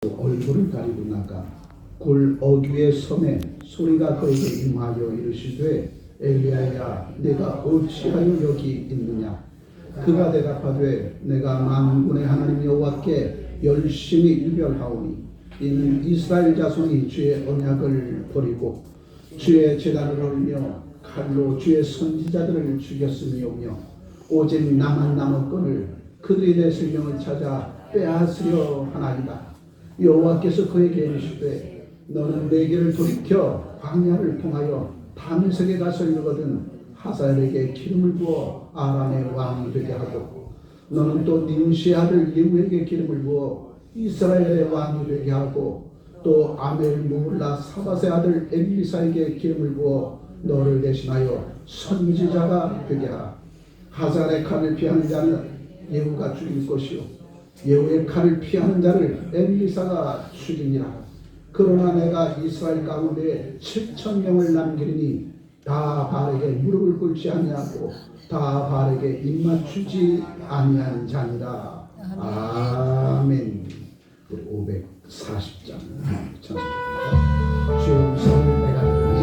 얼굴을 가리고 나가 굴 어귀의 섬에 소리가 그에게 임하여 이르시되 엘리야야 내가 어찌하여 여기 있느냐. 그가 대답하되 내가 만군의 하나님 여호와께 열심히 유별하오니 이는 이스라엘 자손이 주의 언약을 버리고 주의 제단을 얼며 칼로 주의 선지자들을 죽였음이오며 오직 나만 남았거늘 그들이 내 생명을 찾아 빼앗으려 하나이다. 여호와께서 그에게 이르시되 너는 내 길을 돌이켜 광야를 통하여 다메섹에 가서 이르거든 하사엘에게 기름을 부어 아람의 왕이 되게 하고 너는 또 nim시의 아들 예후에게 기름을 부어 이스라엘의 왕이 되게 하고 또 아멜 무울라 사밧의 아들 엘리사에게 기름을 부어 너를 대신하여 선지자가 되게 하라. 하사엘의 칼을 피하는 자는 예후가 죽일 것이요 예후의 칼을 피하는 자를 엘리사가 죽이니라. 그러나 내가 이스라엘 가운데 7,000명을 남기리니 다 바알에게 무릎을 꿇지 아니하고 다 바알에게 입맞추지 아니한 자니라. 아멘. 540장 찬송입니다. 주의 음성을 내가 듣니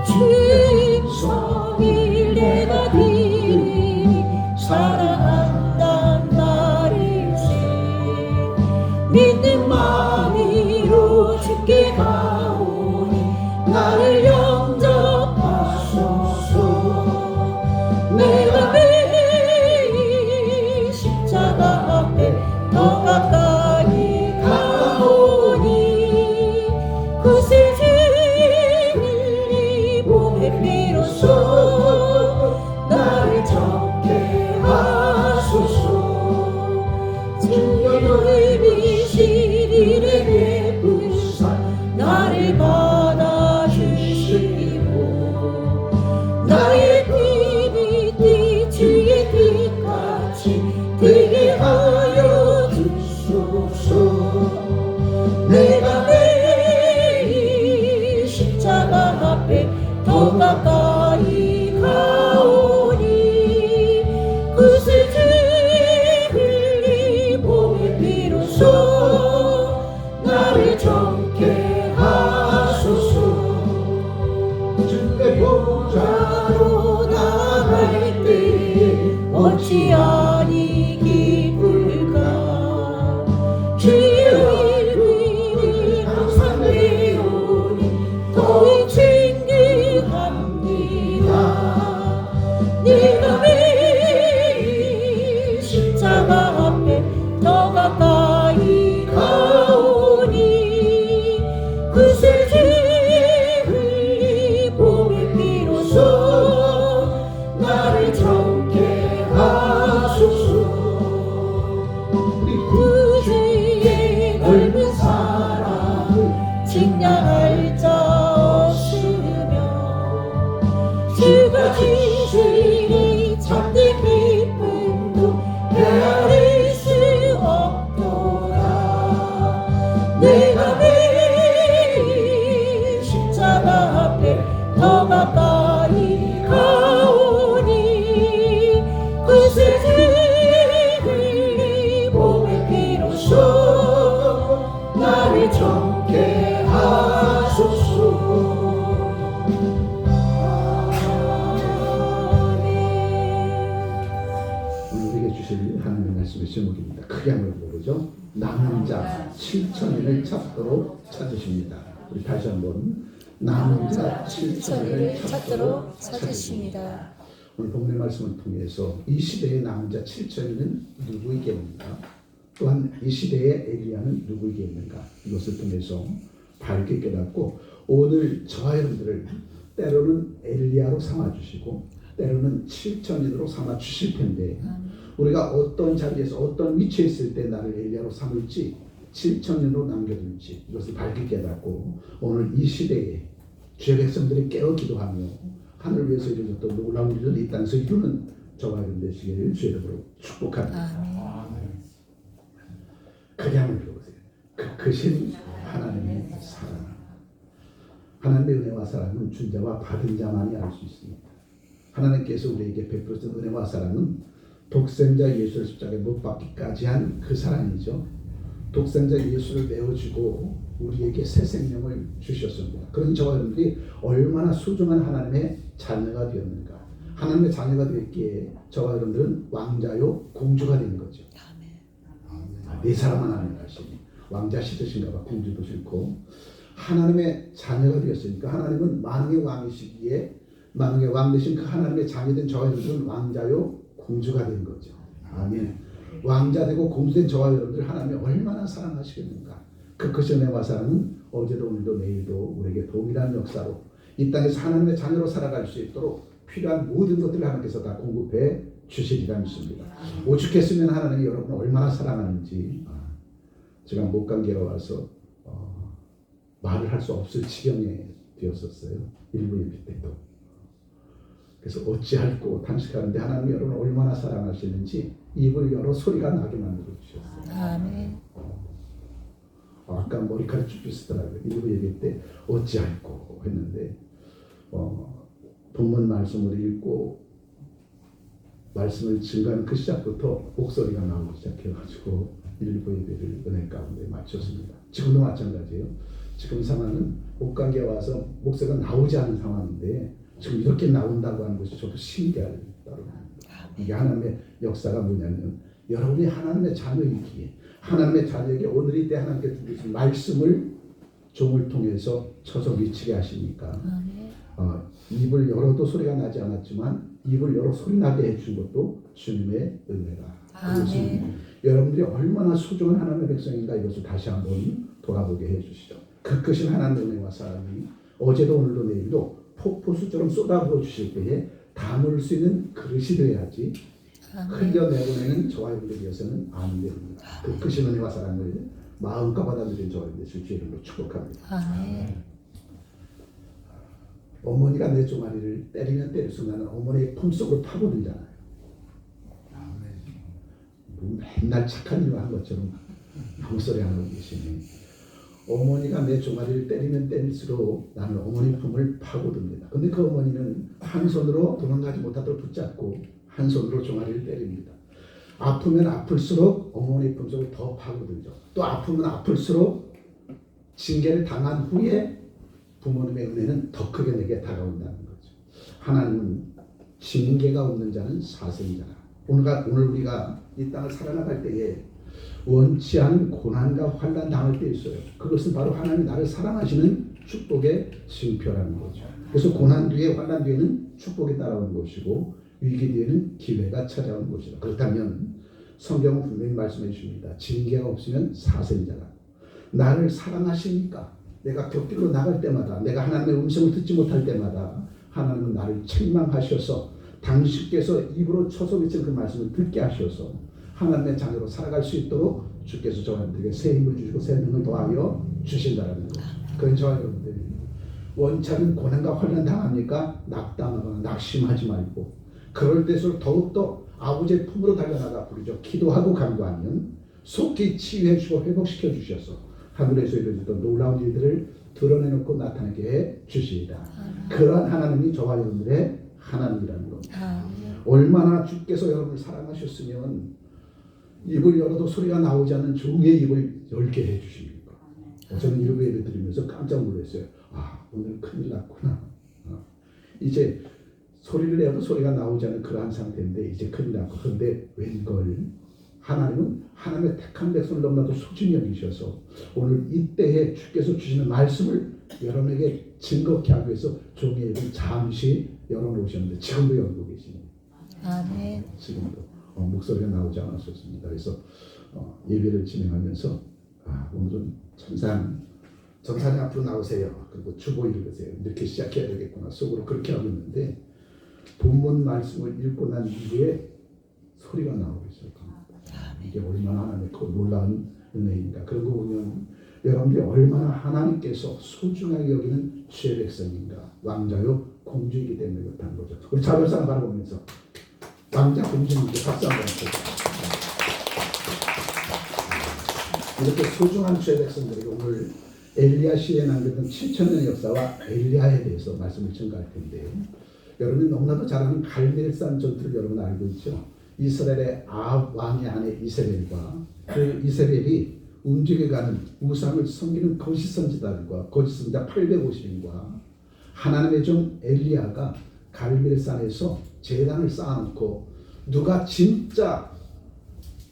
주의 음성을 내가 듣니 사랑한단 말일세. 믿는 마음으로 주께 가오니 나를 영접하소서. 내가 매일 십자가 앞에 더 가까이 가오니 그 세상을 몸에 비로소 나를 적게 하소서. 주의 미시리를 베푸사 나를 받아주시고 나의 빛이 주의 빛같이 되게 하여 주소서. 내가 매일 십자가 앞에 더 가까이 가오니 그 세상을 흘리 몸에 비로소 나를 정케 하소서. 주의 보좌로 나갈 때에 어찌하니 기쁠까. 주의 이름을 항상 배우니 더욱 챙겨갑니다. 내가 매일 십자가 앞에 더 가까이 가오니 그 세상을 몸에 비로소 나를 정케 하소서. 그 죄의 넓은 사랑을 측량할 자 없으며 주가 주시니 참된 기쁨도 헤아릴 수 없도다. 내가 매일 십자가 앞에 더 가까이 가오니 그 세상을 몸에 비로소 나를 정케 하소서. 우리에게 주실 하나님의 말씀의 제목입니다. 크게 한번 보죠. 남은 자 7,000인을 찾도록 찾으십니다. 우리 다시 한번 남은 자 7,000인을 찾도록 찾으십니다. 오늘 본문의 말씀을 통해서 이 시대의 남은 자 7,000인은 누구이겠는가? 또한 이 시대의 엘리야는 누구이겠는가? 이것을 통해서 밝게 깨닫고 오늘 저와 여러분들을 때로는 엘리야로 삼아주시고 때로는 7,000인으로 삼아주실 텐데 우리가 어떤 자리에서 어떤 위치에 있을 때 나를 엘리야로 삼을지 7,000년으로 남겨둘지 이것을 밝게 깨닫고 오늘 이 시대에 주의 백성들이 깨어 기도하며 하늘을 위해서 이루어졌던 놀라운 일들이 이 땅에서 이루는 저와 여러분 되시기를 주의 이름으로 축복합니다. 크게 한번 들어보세요. 그 크신 하나님의 사랑, 하나님의 은혜와 사랑은 준 자와 받은 자만이 알 수 있습니다. 하나님께서 우리에게 베푸신 은혜와 사랑은 독생자 예수를 십자가에 못 박기까지 한 그 사랑이죠. 독생자 예수를 내어주고 우리에게 새 생명을 주셨습니다. 그런 저와 여러분들이 얼마나 소중한 하나님의 자녀가 되었는가. 하나님의 자녀가 되었기에 저와 여러분들은 왕자요 공주가 되는 거죠. 네 사람만 하는 것이니 왕자 싫으신가 봐. 공주도 싫고 하나님의 자녀가 되었으니까 하나님은 만왕의 왕이시기에 만왕의 왕 되신 그 하나님의 자녀된 저와 여러분들은 왕자요 공주가 된 거죠. 아멘. 왕자 되고 공주된 저와 여러분들 하나님이 얼마나 사랑하시겠는가. 그 크리스천의 사랑은 어제도 오늘도 내일도 우리에게 동일한 역사로 이 땅에서 하나님의 자녀로 살아갈 수 있도록 필요한 모든 것들을 하나님께서 다 공급해 주시리라 믿습니다. 오죽했으면 하나님이 여러분을 얼마나 사랑하는지 제가 목감기에 와서 말을 할 수 없을 지경에 되었었어요. 일부 예배 때도. 그래서 어찌할꼬 단식하는데 하나님이 여러분을 얼마나 사랑하시는지 입을 열어 소리가 나게 만들어 주셨어요. 아멘. 아까 머리카락 쭉 쓰더라고요. 일부 예배 때 어찌할꼬 했는데 본문 말씀을 읽고 말씀을 증거하는 그 시작부터 목소리가 나오기 시작해가지고 일부 예배를 은혜 가운데 마쳤습니다. 지금도 마찬가지예요. 지금 상황은 목감기에 와서 목소리가 나오지 않은 상황인데 지금 이렇게 나온다고 하는 것이 저도 신기하더라고요. 이게 하나님의 역사가 뭐냐면 여러분이 하나님의 자녀이기에 하나님의 자녀에게 오늘 이때 하나님께 주신 말씀을 종을 통해서 쳐서 미치게 하시니까 입을 열어도 소리가 나지 않았지만 입을 열어 소리 나게 해준 것도 주님의 은혜라. 그것은 여러분들이 얼마나 소중한 하나님의 백성인가 이것을 다시 한번 돌아보게 해주시죠. 그 크신 하나님의 은혜와 사랑이 어제도 오늘도 내일도 폭포수처럼 쏟아부어 주실 때에 담을 수 있는 그릇이 되어야지 흘려내보내는 저와 여러분들 위해서는 안 됩니다. 그 크신 은혜와 사랑을 마음껏 받아들인 저와 여러분들 주의 이름으로 축복합니다. 어머니가 내 종아리를 때리면 때릴수록 나는 어머니의 품속을 파고들잖아요. 맨날 착한 일을 한 것처럼 아무 소리 안 하고 계시니 어머니가 내 종아리를 때리면 때릴수록 나는 어머니 품을 파고듭니다. 근데 그 어머니는 한 손으로 도망가지 못하도록 붙잡고 한 손으로 종아리를 때립니다. 아프면 아플수록 어머니 품속을 더 파고들죠. 또 아프면 아플수록 징계를 당한 후에 부모님의 은혜는 더 크게 내게 다가온다는 거죠. 하나님은 징계가 없는 자는 사생자라. 오늘 우리가 이 땅을 살아나갈 때에 원치 않은 고난과 환난 당할 때 있어요. 그것은 바로 하나님이 나를 사랑하시는 축복의 징표라는 거죠. 그래서 고난 뒤에 환난 뒤에는 축복이 따라오는 것이고 위기 뒤에는 기회가 찾아오는 것이다. 그렇다면 성경은 분명히 말씀해 주십니다. 징계가 없으면 사생자라. 나를 사랑하시니까 내가 곁길로 나갈 때마다 내가 하나님의 음성을 듣지 못할 때마다 하나님은 나를 책망하셔서 당신께서 입으로 쳐서 외친 그 말씀을 듣게 하셔서 하나님의 자녀로 살아갈 수 있도록 주께서 저희들에게 새 힘을 주시고 새 능을 더하여 주신다는 거죠. 그런 저와 여러분들이 원치 않은 고난과 환난 당합니까? 낙담하거나 낙심하지 말고 그럴 때일수록 더욱더 아버지의 품으로 달려나가 부르죠. 기도하고 간구하면 속히 치유해 주시고 회복시켜 주셔서 하늘에서 이루어졌던 놀라운 일들을 드러내놓고 나타나게 해 주시리라. 그러한 하나님이 저와 여러분들의 하나님이라는 겁니다. 얼마나 주께서 여러분을 사랑하셨으면 입을 열어도 소리가 나오지 않는 종의 입을 열게 해 주십니까? 저는 이런 예배 드리면서 깜짝 놀랐어요. 오늘 큰일 났구나. 이제 소리를 내어도 소리가 나오지 않는 그러한 상태인데 이제 큰일 났고 그런데 웬걸 하나님은 하나님의 택한 백성을 너무나도 소중히 여기셔서 오늘 이때에 주께서 주시는 말씀을 여러분에게 증거케 하기 위해서 종의 입을 잠시 열어놓으셨는데 지금도 열고 계시네요. 아멘. 지금도 목소리가 나오지 않았었습니다. 그래서 예배를 진행하면서 오늘은 전사님 앞으로 나오세요. 그리고 주보 읽으세요. 이렇게 시작해야 되겠구나. 속으로 그렇게 하고 있는데 본문 말씀을 읽고 난 이후에 소리가 나오고 있었습니다. 이게 얼마나 하나님의 놀라운 은혜인가. 그런 거 보면 여러분들이 얼마나 하나님께서 소중하게 여기는 주의 백성인가. 왕자요 공주이기 때문에 그렇다는 거죠. 우리 자별상 바라보면서 왕자 공주님께 박수 한번 쳐주세요. 이렇게 소중한 주의 백성들에게 오늘 엘리야 시에 남겼던 7,000년의 역사와 엘리야에 대해서 말씀을 증가할 텐데 여러분이 너무나도 잘 아는 갈멜산 전투를 여러분 알고 있죠. 이스라엘의 아합 왕의 아내 이세벨과 그 이세벨이 움직여가는 우상을 섬기는 거짓 선지자들과 거짓 선지자 850인과 하나님의 종 엘리야가 갈멜산에서 제단을 쌓아놓고 누가 진짜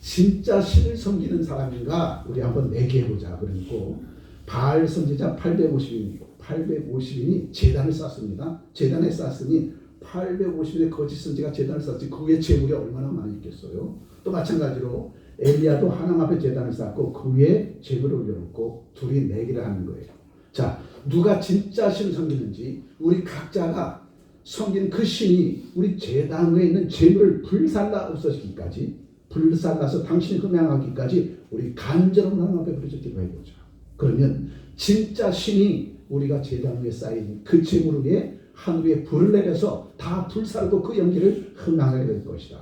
신을 섬기는 사람인가 우리 한번 내기해보자 그러고 바알 선지자 850인이 제단을 쌓습니다. 제단에 쌓았으니 850인의 거짓 선지가 제단을 쌓았지 그 위에 재물이 얼마나 많이 있겠어요. 또 마찬가지로 엘리야도 하나님 앞에 제단을 쌓고 그 위에 재물을 올려놓고 둘이 내기를 하는 거예요. 자, 누가 진짜 신을 섬기는지 우리 각자가 섬기는 그 신이 우리 제단 위에 있는 재물을 불살라 없어지기까지 불살라서 당신이 흠양하기까지 우리 간절한 하나님 앞에 부르짖어 기도해보자. 그러면 진짜 신이 우리가 제단 위에 쌓인 그 재물 위에 하늘에 불을 내려서 다 불살고 그 연기를 흠양하게 될 것이다.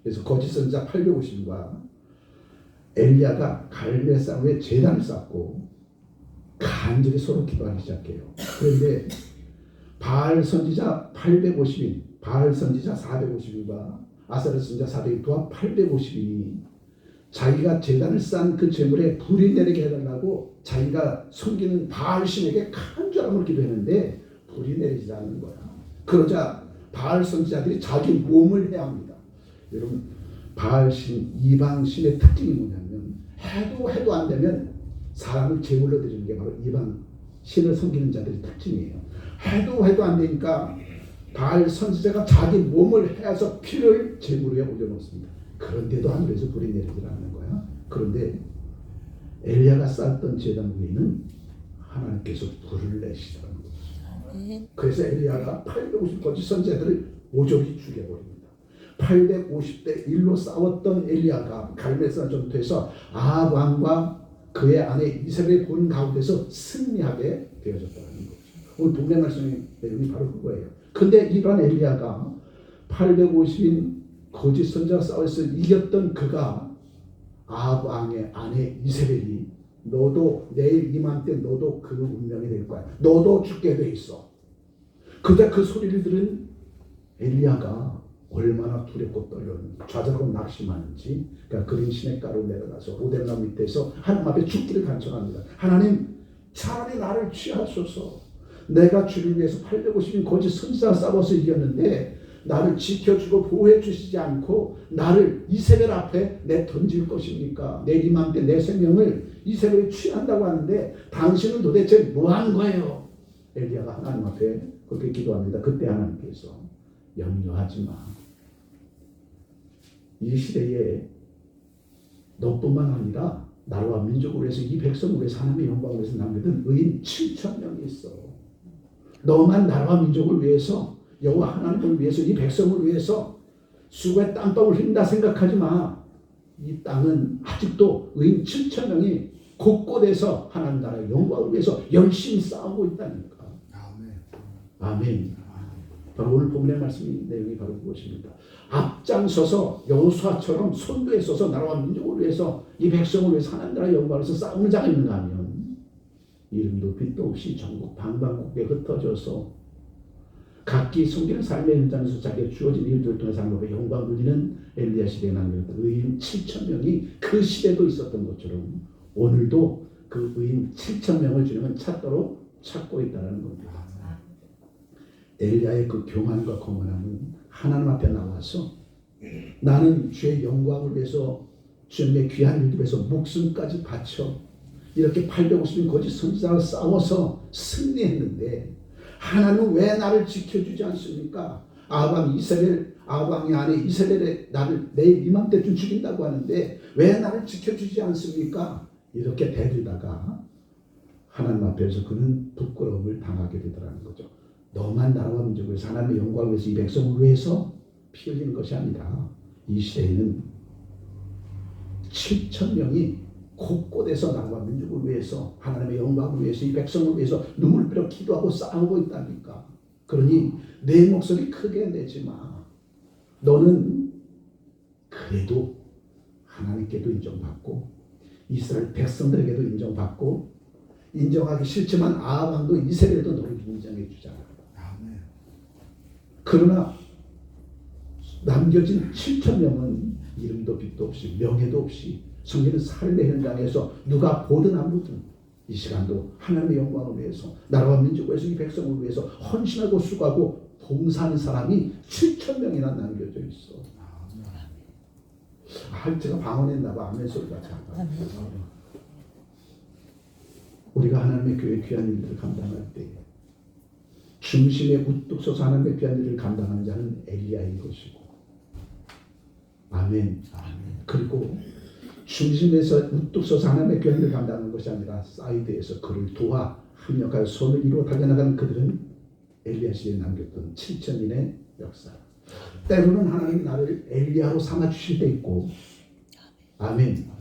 그래서 거짓 선지자 850인과 엘리야가 갈멜산 위에 제단을 쌓고 간절히 서로 기도하기 시작해요. 그런데 바알 선지자 850인, 바알 선지자 450인과 아사랴 선지자 400인 도합 850인이 자기가 제단을 쌓은 그 재물에 불이 내리게 해달라고 자기가 섬기는 바알 신에게 간절함을 기도했는데 불이 내리지 않는 거야. 그러자 바알 선지자들이 자기 몸을 해야 합니다. 여러분 바알 신, 이방 신의 특징이 뭐냐면 해도 안 되면 사람을 제물로 드리는 게 바로 이방 신을 섬기는 자들의 특징이에요. 해도 안 되니까 바알 선지자가 자기 몸을 해서 피를 제물 위에 올려놓습니다. 그런데도 하늘에서 불이 내리지 않는 거야. 그런데 엘리야가 쌓았던 제단 위에는 하나님께서 불을 내시더라는 거죠. 그래서 엘리야가 850 거짓 선지자들을 모조리 죽여버립니다. 850대 1로 싸웠던 엘리야가 갈멜산 전투에서 아합 왕과 그의 아내 이세벨의 본 가운데서 승리하게 되어졌다는 거죠. 오늘 본문 말씀의 내용이 바로 그거예요. 근데 이런 엘리야가 850인 거짓 선지자와 싸워서 이겼던 그가 아합 왕의 아내 이세벨이 너도 내일 이맘때 너도 그 운명이 될 거야. 너도 죽게 돼 있어. 그때 그 소리를 들은 엘리야가 얼마나 두렵고 떨렸는지 좌절하고 낙심하는지 그러니까 그린 시냇가로 내려가서 오델나무 밑에서 하나님 앞에 죽기를 간청합니다. 하나님 차라리 나를 취하소서. 내가 주를 위해서 850인 거짓 선지자와 싸워서 이겼는데 나를 지켜주고 보호해 주시지 않고 나를 이세벨 앞에 내던질 것입니까? 내일 이맘때 내 생명을 이세벨이 취한다고 하는데 당신은 도대체 뭐하는 거예요? 엘리야가 하나님 앞에 그렇게 기도합니다. 그때 하나님께서 염려하지 마. 이 시대에 너뿐만 아니라 나라와 민족을 위해서 이 백성을 위해서 하나님의 영광을 위해서 남겨둔 의인 7,000명이 있어. 너만 나라와 민족을 위해서 여호와 하나님을 위해서 이 백성을 위해서 수고의 땀방울 흘린다 생각하지 마. 이 땅은 아직도 의인 7,000명이 곳곳에서 하나님 나라의 영광을 위해서 열심히 싸우고 있다니까. 아멘. 바로 오늘 본문의 말씀이 내용이 바로 그것입니다. 앞장서서 여호수아처럼 선두에 서서 나라와 민족을 위해서 이 백성을 위해서 하나님 나라의 영광을 위해서 싸우는 자가 있는가 하면 이름도 빛도 없이 전국 방방곡곡에 흩어져서 각기 숨기는 삶의 현장에서 자기가 주어진 일들을 통해 삶으로 영광 누리는 엘리야 시대에 남겨졌던 의인 7,000명이 그 시대도 있었던 것처럼 오늘도 그 의인 7,000명을 주님은 찾고 있다는 겁니다. 엘리야의 그 교만과 거만함은 하나님 앞에 나와서 나는 주의 영광을 위해서 주님의 귀한 일들 위해서 목숨까지 바쳐 이렇게 850인 거짓 선지자와 싸워서 승리했는데 하나님은 왜 나를 지켜주지 않습니까? 아합 왕의 아내 이세벨의 나를 내일 이맘때쯤 죽인다고 하는데 왜 나를 지켜주지 않습니까? 이렇게 대들다가 하나님 앞에서 그는 부끄러움을 당하게 되더라는 거죠. 너만 나라와 민족을 위해서 하나님의 영광을 위해서 이 백성을 위해서 피 흘리는 것이 아니라 이 시대에는 7,000명이 곳곳에서 나라와 민족을 위해서 하나님의 영광을 위해서 이 백성을 위해서 눈물 흘려 기도하고 싸우고 있다니까. 그러니 내 목소리 크게 내지 마. 너는 그래도 하나님께도 인정받고 이스라엘 백성들에게도 인정받고 인정하기 싫지만 아합 왕도 이세벨도 너를 인정해 주잖아. 그러나 남겨진 7천 명은 이름도 빛도 없이 명예도 없이 성경은 삶의 현장에서 누가 보든 안 보든 이 시간도 하나님의 영광을 위해서 나라와 민족을 위해서 이 백성을 위해서 헌신하고 수고하고 봉사하는 사람이 7천 명이나 남겨져 있어. 제가 방언했나 봐. 아멘 소리가 잘 나. 우리가 하나님의 교회 귀한 일들을 감당할 때 중심에 우뚝 서서 하나님의 귀한 일을 감당하는 자는 엘리야인 것이고, 아멘. 그리고 중심에서 우뚝 서서 하나님의 귀한 일을 감당하는 것이 아니라 사이드에서 그를 도와 합력하여 손을 이루어 달려나가는 그들은 엘리야 시대에 남겼던 7천인의 역사. 때로는 하나님이 나를 엘리야로 삼아주실 때 있고, 아멘.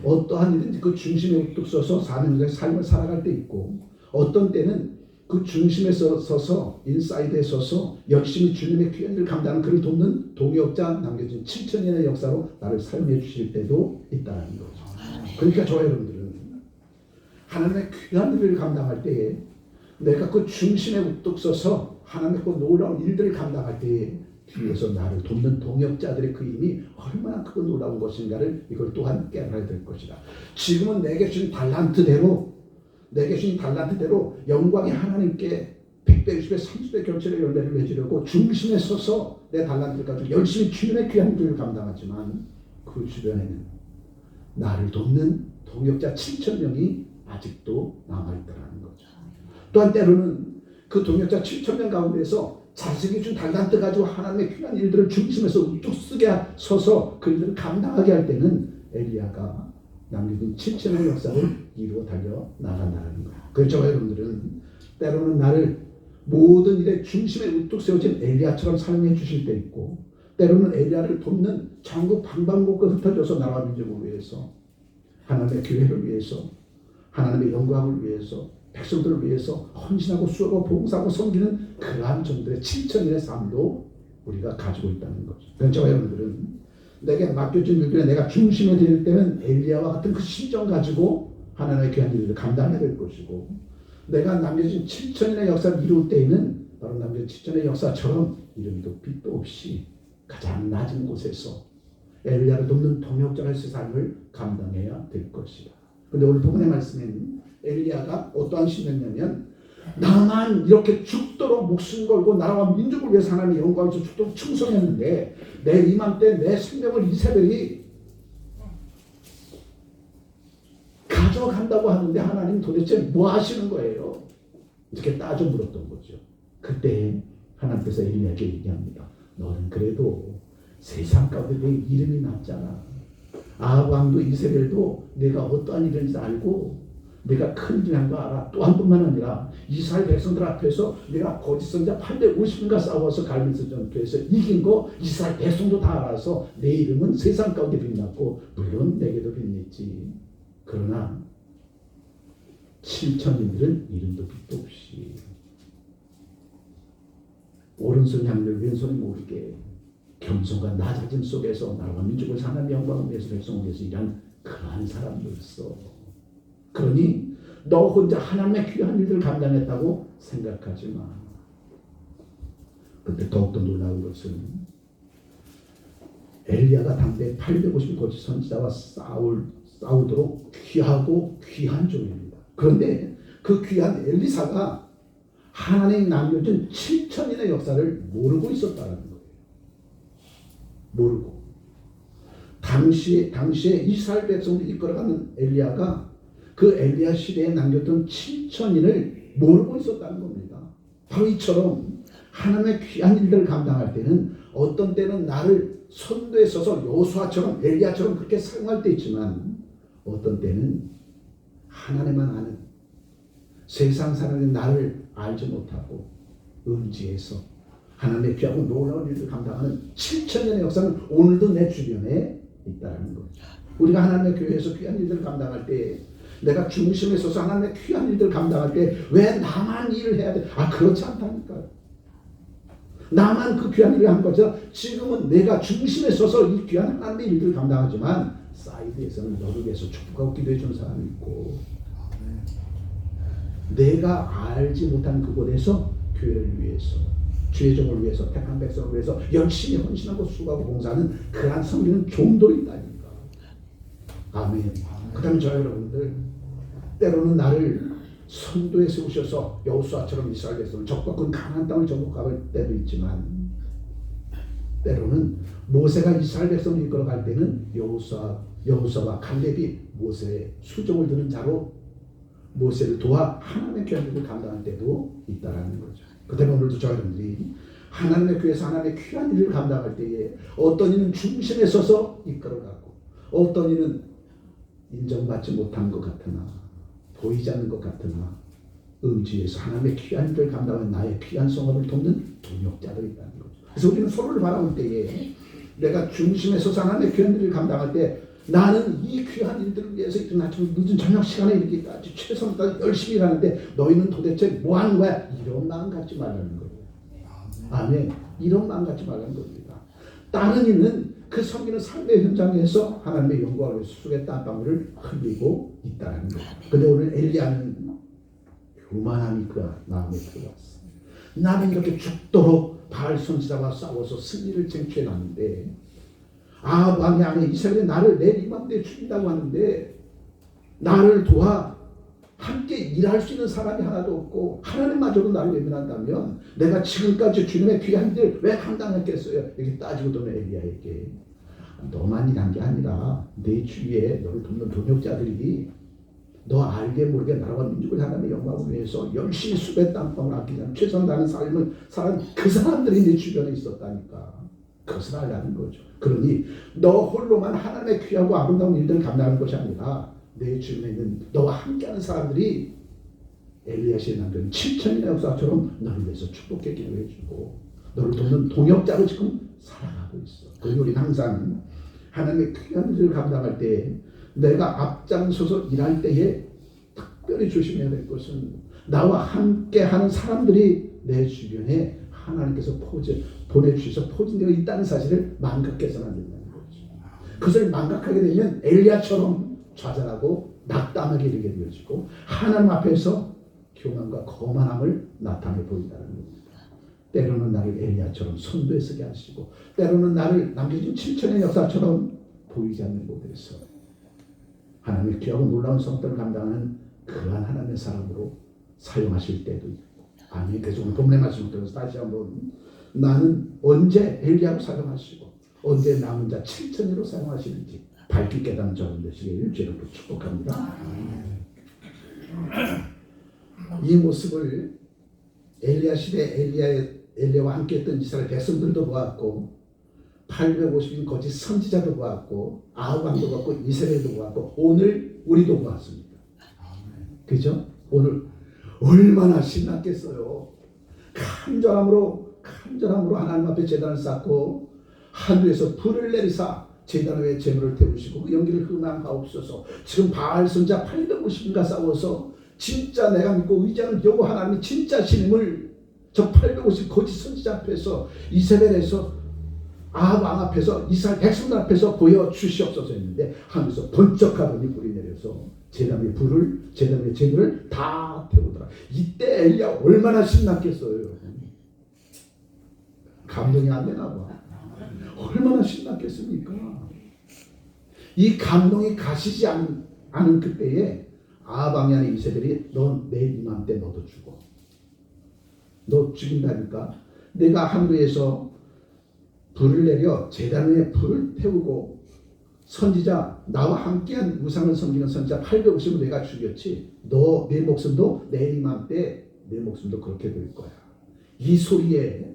어떠한 일든지 그 중심에 우뚝 서서 사명자의 삶을 살아갈 때 있고, 어떤 때는 그 중심에 서서 인사이드에 서서 열심히 주님의 귀한 일을 감당하는 그를 돕는 동역자 남겨진 7천년의 역사로 나를 사용해 주실 때도 있다는 거죠. 그러니까 저와 여러분들은 하나님의 귀한 일을 감당할 때에 내가 그 중심에 우뚝 서서 하나님의 그 놀라운 일들을 감당할 때에 뒤에서 나를 돕는 동역자들의 그 힘이 얼마나 크고 놀라운 것인가를 이걸 또한 깨달아야 될 것이다. 지금은 내게 주신 달란트대로 영광의 하나님께 100배, 60배, 30배 결실의 열매를 맺으려고 중심에 서서 내 달란트를 가지고 열심히 주님의 귀한 일을 감당하지만 그 주변에는 나를 돕는 동역자 7천 명이 아직도 남아있다는 거죠. 또한 때로는 그 동역자 7천 명 가운데서 자식이 준 달란트 가지고 하나님의 귀한 일들을 중심에서 우뚝 쓰게 서서 그 일들을 감당하게 할 때는 엘리야가 남겨둔 7천의 역사를 이루어 달려 나간다는 거예요. 그래서 저와 여러분들은 때로는 나를 모든 일의 중심에 우뚝 세워진 엘리야처럼 사용해 주실 때 있고, 때로는 엘리야를 돕는 전국 방방곡곡 흩어져서 나라와 민족을 위해서, 하나님의 교회를 위해서, 하나님의 영광을 위해서, 백성들을 위해서 헌신하고 수고하고 봉사하고 섬기는 그러한 종들의 7천인의 삶도 우리가 가지고 있다는 거죠. 그래서 저와 여러분들은 내게 맡겨진 일들에 내가 중심에 들 때는 엘리야와 같은 그 심정 가지고 하나님의 귀한 일을 감당해야 될 것이고, 내가 남겨진 7천년의 역사를 이룰 때에는 바로 남겨진 7천년의 역사처럼 이름도 빛도 없이 가장 낮은 곳에서 엘리야를 돕는 동역자의 삶을 감당해야 될 것이다. 그런데 오늘 본문의 말씀에는 엘리야가 어떠한 심령이냐면, 나만 이렇게 죽도록 목숨 걸고 나라와 민족을 위해서 하나님의 영광을 죽도록 충성했는데 내 이맘때 내 생명을 이세벨이 가져간다고 하는데 하나님 도대체 뭐 하시는 거예요? 이렇게 따져 물었던 거죠. 그때 하나님께서 엘리야에게 얘기합니다. 너는 그래도 세상 가운데 내 이름이 났잖아. 아합 왕도 이세벨도 내가 어떠한 일인지 알고 내가 큰 일을 한 거 알아. 또 한 뿐만 아니라 이스라엘 백성들 앞에서 내가 거짓 선자 850인가 싸워서 갈면서 전투에서 이긴 거 이스라엘 백성도 다 알아서 내 이름은 세상 가운데 빛났고 물론 내게도 빛냈지. 그러나 7천인들은 이름도 빛도 없이 오른손이 하늘 왼손이 모르게 겸손과 낮아짐 속에서 나라와 민족을 사는 영광을 위해서 백성을 위해서 일한 그러한 사람들이었어. 그러니 너 혼자 하나님의 귀한 일들을 감당했다고 생각하지 마. 그때 더욱더 놀라운 것은 엘리야가 당대 850 거짓 선지자와 싸우도록 귀하고 귀한 종입니다. 그런데 그 귀한 엘리사가 하나님이 남겨준 7천년의 역사를 모르고 있었다는 거예요. 모르고. 당시에 이스라엘 백성들이 이끌어가는 엘리야가 그 엘리야 시대에 남겼던 7천인을 모르고 있었다는 겁니다. 바로 이처럼 하나님의 귀한 일들을 감당할 때는 어떤 때는 나를 선도에 서서 여호수아처럼 엘리야처럼 그렇게 사용할 때 있지만 어떤 때는 하나님만 아는 세상 사람이 나를 알지 못하고 음지에서 하나님의 귀하고 놀라운 일을 감당하는 7천년의 역사는 오늘도 내 주변에 있다는 거죠. 우리가 하나님의 교회에서 귀한 일들을 감당할 때 내가 중심에 서서 하나님의 귀한 일들을 감당할 때 왜 나만 일을 해야 돼? 그렇지 않다니까요. 나만 그 귀한 일을 한 거죠. 지금은 내가 중심에 서서 이 귀한 하나님의 일들을 감당하지만 사이드에서는 너를 위해서 축복하고 기도해 주는 사람이 있고 내가 알지 못한 그곳에서 교회를 위해서 주의 종을 위해서 택한 백성을 위해서 열심히 헌신하고 수고하고 봉사하는 그러한 섬기는 종도 있다니까. 아멘. 그 다음에 저 여러분들, 때로는 나를 선도에 세우셔서 여호수아처럼 이스라엘 백성을 적과 그 강한 땅을 정복할 때도 있지만, 때로는 모세가 이스라엘 백성을 이끌어갈 때는 여호수아와 칼렙이 모세의 수종을 드는 자로 모세를 도와 하나님의 귀한 일을 감당할 때도 있다라는 거죠. 그때는 오늘도 저 여러분들이 하나님의 교회에서 하나님의 귀한 일을 감당할 때에 어떤 이는 중심에 서서 이끌어가고, 어떤 이는 인정받지 못한 것 같으나, 보이지 않는 것 같으나 음지에서 하나님의 귀한 일을 감당하는 나의 귀한 성업을 돕는 동역자도 있다는 거죠. 그래서 우리는 서로를 바라볼 때에 내가 중심에 서서 하나님의 귀한 일을 감당할 때, 나는 이 귀한 일들을 위해서 아침 늦은 저녁 시간에 이렇게까지 최선을 다해 열심히 일하는데 너희는 도대체 뭐 하는 거야? 이런 마음 갖지 말라는 거예요. 아멘. 이런 마음 갖지 말라는 겁니다. 다른 이는 그 섬기는 삶의 현장에서 하나님의 영광을 위해서 수의 땀방울을 흘리고 있다는 거예요. 근데 오늘 엘리야는 교만함이 그 마음에 들어왔어. 나는 이렇게 죽도록 바알 선지자와 싸워서 승리를 쟁취해 놨는데, 왕이 안에 이스라엘이 나를 내 이맘대로 죽인다고 하는데, 나를 도와 함께 일할 수 있는 사람이 하나도 없고 하나님마저도 나를 외면한다면 내가 지금까지 주님의 귀한 일 왜 감당했겠어요? 이렇게 따지고 도는 엘리야에게, 너만 일한 게 아니라 내 주위에 너를 돕는 동역자들이 너 알게 모르게 나라와 민족을 하나님의 영광을 위해서 열심히 수배 땀방울 아끼지 않고 최선 다하는 삶을 살아온 그 사람들이 내 주변에 있었다니까. 그것을 알라는 거죠. 그러니 너 홀로만 하나님의 귀하고 아름다운 일들을 감당하는 것이 아니라 내 주변에 있는 너와 함께하는 사람들이 엘리야시의 남편 7천인의 역사처럼 너를 위해서 축복해 기도해주고 너를 돕는 동역자로 지금 살아가고 있어. 그리고 우리는 항상 하나님의 귀한 일을 감당할 때, 내가 앞장서서 일할 때에 특별히 조심해야 될 것은, 나와 함께하는 사람들이 내 주변에 하나님께서 보내주셔서 포진되어 있다는 사실을 망각해서는 안 된다는 거죠. 그것을 망각하게 되면 엘리야처럼 좌절하고 낙담하게 되게 되어지고 하나님 앞에서 교만과 거만함을 나타내 보인다는 겁니다. 때로는 나를 엘리야처럼 선도에 서게 하시고, 때로는 나를 남겨진 7천의 역사처럼 보이지 않는 곳에서 하나님의 귀하고 놀라운 성도를 감당하는 그러한 하나님의 사람으로 사용하실 때도 있고. 아멘. 그래서 오늘 본문의 말씀을 들어서 다시 한번, 나는 언제 엘리야로 사용하시고 언제 남은 자 7천으로 사용하시는지 밝게 깨닫는 저는 되시길 주로 축복합니다. 이 모습을 엘리야 시대 엘리야와 함께했던 이스라엘 백성들도 보았고, 850인 거짓 선지자도 보았고, 아합 왕도 보았고, 이스라엘도 보았고, 오늘 우리도 보았습니다. 그죠? 오늘 얼마나 신났겠어요. 간절함으로 하나님 앞에 제단을 쌓고 하늘에서 불을 내리사 제단 위에 제물을 태우시고 그 연기를 흠양하옵소서. 지금 바알 선자 850인가 싸워서 진짜 내가 믿고 의지하는 여호와 하나님이 진짜 신임을 저 850 거짓 선지자 앞에서, 이세벨에서 아합 왕 앞에서, 이스라엘 백성들 앞에서 보여주시옵소서 했는데, 하늘에서 번쩍하더니 불이 내려서 제단 위에 제물을 다 태우더라. 이때 엘리야 얼마나 신났겠어요, 여러분. 감동이 안 되나 봐. 얼마나 신났겠습니까? 이 감동이 가시지 않은 그때에 아합 왕이 아닌 이세벨이, 너 내일 이맘때 너도 죽어. 너 죽인다니까. 내가 하늘에서 불을 내려 제단 위에 불을 태우고 선지자, 나와 함께한 우상을 섬기는 선지자 850을 내가 죽였지. 너 내 목숨도 내일 이맘때 내 목숨도 그렇게 될 거야. 이 소리에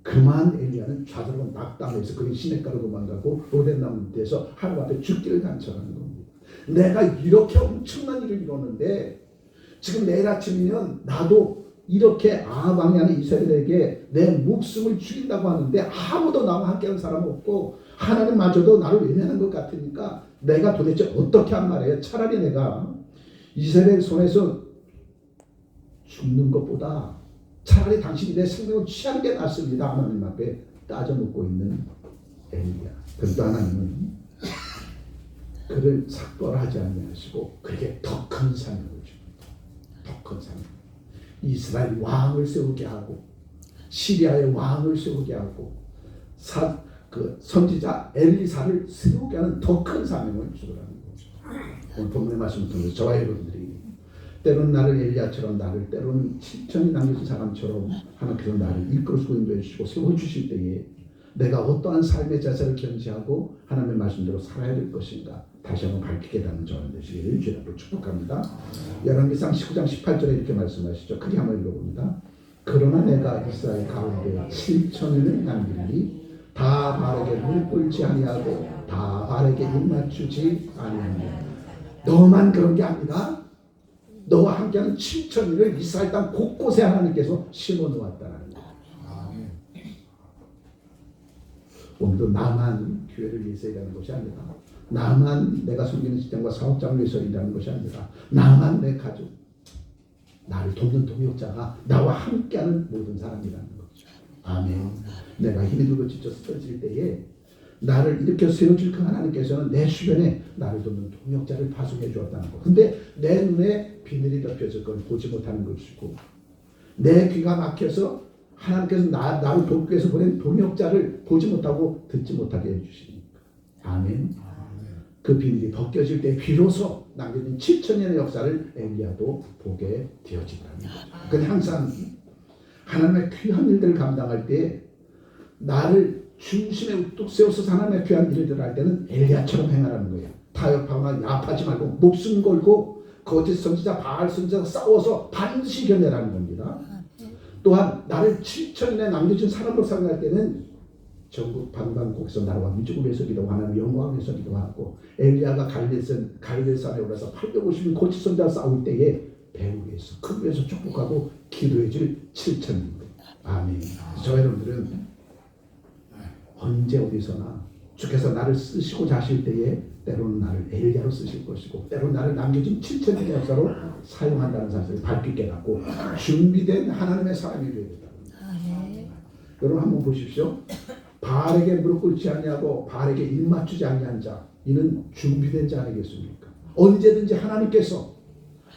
그만 엘리야는 좌절하고 낙담해서 그의 시냇가로 도망가고 로덴나무 밑에서 하나님 앞에 죽기를 간청하는 겁니다. 내가 이렇게 엄청난 일을 이뤘는데 지금 내일 아침이면 나도 이렇게 아합 왕이 아닌 이스라엘에게 내 목숨을 죽인다고 하는데 아무도 나와 함께하는 사람 없고 하나님마저도 나를 외면하는 것 같으니까 내가 도대체 어떻게 한 말이에요? 차라리 내가 이스라엘 손에서 죽는 것보다 차라리 당신이 내 생명을 취하는 게 낫습니다. 하나님 앞에 따져 묻고 있는 엘리야. 그런데 하나님은 그를 삭벌하지 아니하시고 그에게 더 큰 사명을 줍니다. 더 큰 사명. 이스라엘 왕을 세우게 하고 시리아의 왕을 세우게 하고 그 선지자 엘리사를 세우게 하는 더 큰 사명을 주더라는 거죠. 오늘 본문의 말씀을 통해서 저와 여러분들이 때로는 나를 엘리야처럼, 나를 때로는 7천이 남겨진 사람처럼 하나님께서 나를 이끌어주고 인도해 주시고 세워주실 때에 내가 어떠한 삶의 자세를 견지하고 하나님의 말씀대로 살아야 될 것인가 다시 한번 밝히게 되는 저는 되시기를 주님으로 축복합니다. 열왕기상 19장 18절에 이렇게 말씀하시죠. 크게 한번 읽어봅니다. 그러나 내가 이스라엘 가운데 7천을 남기니 다 바르게 눈을 꿇지 아니하고 다 바르게 입 맞추지 아니하며 너만 그런 게 아니라 너와 함께하는 7천을 이스라엘 땅 곳곳에 하나님께서 심어 놓았다는 거예요. 오늘도 나만 교회를 위해서 일하는 것이 아니라 나만 내가 섬기는 직장과 사업장을 위해서 일하는 것이 아니라 나만 내 가족, 나를 돕는 동역자가 나와 함께하는 모든 사람이라는 거죠. 아멘. 내가 힘이 들고 지쳐 쓰러질 때에 나를 일으켜 세워줄 그 하나님께서는 내 주변에 나를 돕는 동역자를 파송해 주었다는 거. 근데 내 눈에 비늘이 덮여서 그걸 보지 못하는 것이고 내 귀가 막혀서 하나님께서 나를 돕기 위해서 보낸 동역자를 보지 못하고 듣지 못하게 해주시니까. 아멘. 그 비밀이 벗겨질 때 비로소 남겨진 7천년의 역사를 엘리야도 보게 되어진다는 거죠. 근데 항상 하나님의 귀한 일들을 감당할 때 나를 중심에 우뚝 세워서 하나님의 귀한 일들을 할 때는 엘리야처럼 행하라는 거예요. 타협하거나 야합하지 말고 목숨 걸고 거짓 선지자 바알 선지자가 싸워서 반드시 이겨내라는 겁니다. 또한 나를 7천년에 남겨진 사람으로 생각할 때는 전국 방방곡곡에서 나라와 민족을 위해서 기도하고 하나님의 영광을 위해서 기도하고 엘리야가 갈릴산에 올라서 850인 거짓 선지자와 싸울 때에 배우 위해서 그 위해서 축복하고 기도해 줄 7천입니다. 아멘. 저 여러분들은 언제 어디서나 주께서 나를 쓰시고자 하실 때에 때로는 나를 엘리야로 쓰실 것이고 때로는 나를 남겨진 7천년의 역사로 사용한다는 사실을 밝게 깨닫고 준비된 하나님의 사람이 되어야 된다. 여러분 한번 보십시오. 바알에게 무릎 꿇지 아니하고 바알에게 입 맞추지 아니한 자 이는 준비된 자 아니겠습니까? 언제든지 하나님께서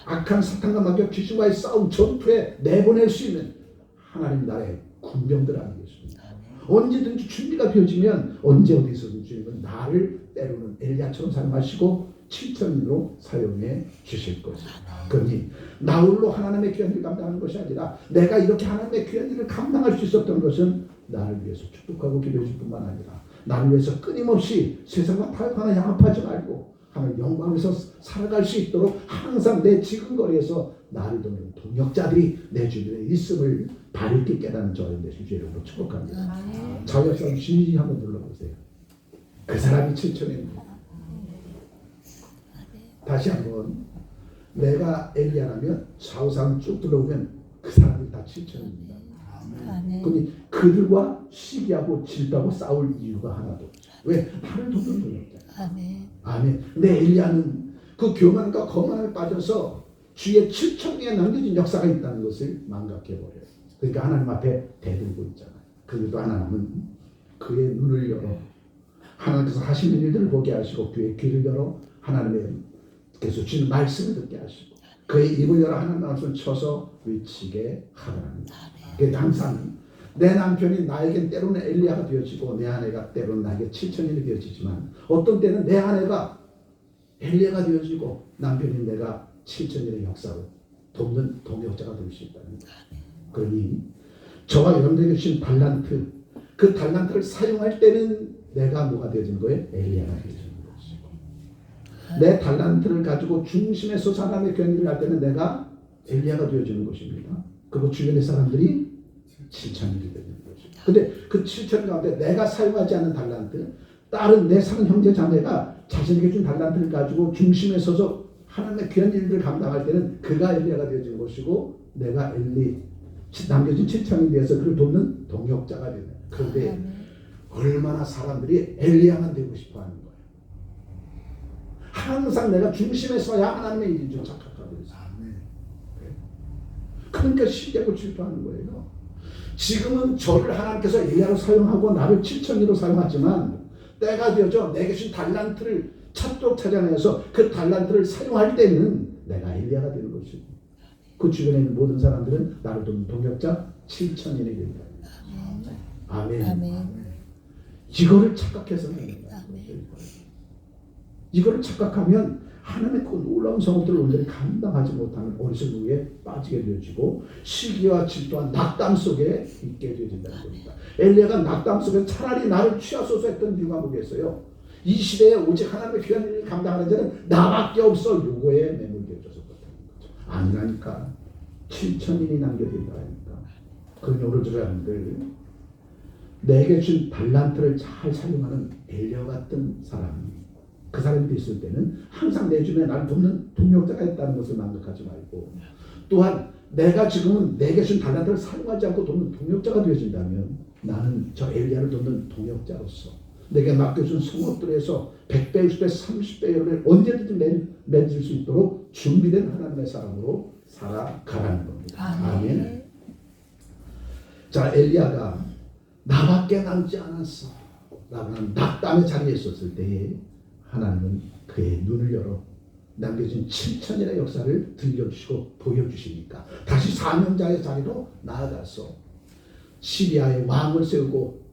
악한 사탄과 막혀 귀신과의 싸움 전투에 내보낼 수 있는 하나님 나라의 군병들 아니겠습니까? 언제든지 준비가 되어지면 언제 어디서든 주님은 나를 때로는 엘리야처럼 사용하시고 7천으로 사용해 주실 것입니다. 그러니 나 홀로 하나님의 귀한 일을 감당하는 것이 아니라 내가 이렇게 하나님의 귀한 일을 감당할 수 있었던 것은 나를 위해서 축복하고 기도해 줄 뿐만 아니라 나를 위해서 끊임없이 세상과 타협하나 양합하지 말고 하나님 영광에서 살아갈 수 있도록 항상 내 지근거리에서 나를 돕는 동역자들이 내 주변에 있음을 바르게 깨닫는 저의 내 주제로 축복합니다. 자기 옆 사람 진지 한번 눌러보세요. 그 사람이 7천입니다. 다시 한번 내가 엘리야라면 좌우상 쭉 둘러보면 그 사람이 다 7천입니다. 그러니 그들과 시기하고 질투하고 싸울 이유가 하나도 없죠. 왜? 나를 돕는 동역자. 아멘. 근데 엘리야는 그 교만과 거만에 빠져서 주의 7천년에 남겨진 역사가 있다는 것을 망각해버려요. 그러니까 하나님 앞에 대들고 있잖아요. 그래도 하나님은 그의 눈을 열어 하나님께서 하시는 일들을 보게 하시고 그의 귀를 열어 하나님께서 주신 말씀을 듣게 하시고 그의 입을 열어 하나님의 말씀을 쳐서 외치게 하더랍니다. 그러니까 항상 내 남편이 나에겐 때로는 엘리야가 되어지고 내 아내가 때로는 나에게 7천년이 되어지지만 어떤 때는 내 아내가 엘리야가 되어지고 남편이 내가 7천년의 역사로 돕는 동역자가 될 수 있다는 거예요. 그러니 저와 여러분들에게 주신 달란트 그 달란트를 사용할 때는 내가 뭐가 되어지는 거예요? 엘리야가 되어지는 것이고 내 달란트를 가지고 중심에 서서 하나님의 귀한 일을 할 때는 내가 엘리야가 되어지는 것입니다. 그리고 주변의 사람들이 7천일이 되는 거죠. 근데 그 7천 가운데 내가 사용하지 않는 달란트 다른 내 사는 형제 자매가 자신에게 준 달란트를 가지고 중심에 서서 하나님의 귀한 일들을 감당할 때는 그가 엘리야가 되어지는 것이고 내가 남겨진 7천에 대해서 그를 돕는 동역자가 되는 거예요. 그런데 얼마나 사람들이 엘리야만 되고 싶어하는 거예요. 항상 내가 중심에 서야 하나님의 일이 좀 착각하고 있어요. 그러니까 시기하고 질투하는 거예요. 지금은 저를 하나님께서 엘리야로 사용하고 나를 7천리로 사용하지만 때가 되어져 내게 주신 달란트를 찾도록 찾아내서 그 달란트를 사용할 때는 내가 엘리야가 되는 것이고 그 주변에 있는 모든 사람들은 나를 돕는 동역자 7천인이 된다. 아멘. 아멘. 이거를 착각해서는 안 돼요. 아멘. 이거를 착각하면 하나님의 그 놀라운 성업들을 온전히 감당하지 못하는 어리석음에 빠지게 되어지고 시기와 질투와 낙담 속에 있게 되어진다는 겁니다. 엘리야가 낙담 속에 차라리 나를 취하소서 했던 이유가 뭐겠어요? 이 시대에 오직 하나님의 귀한 일을 감당하는 자는 나밖에 없어 요거에 매몰되어져서 그렇다는 거죠. 아니라니까 7,000인이 남겨진다니까. 그러니 오늘 여러분들 내게 준 달란트를 잘 사용하는 엘리야 같은 사람이 그 사람이 있을 때는 항상 내 주변에 나를 돕는 동력자가 있다는 것을 만족하지 말고 또한 내가 지금은 내게 준 달란트를 사용하지 않고 돕는 동력자가 되어진다면 나는 저 엘리야를 돕는 동력자로서 내게 맡겨준 성업들에서 100배, 60배, 30배를 언제든지 맺을 수 있도록 준비된 하나님의 사람으로 살아가라는 겁니다. 아멘. 자, 엘리야가 나밖에 남지 않았어 라는 낙담의 자리에 있었을 때에 하나님은 그의 눈을 열어 남겨진 7,000년의 역사를 들려주시고 보여주시니까 다시 사명자의 자리로 나아가서 시리아의 왕을 세우고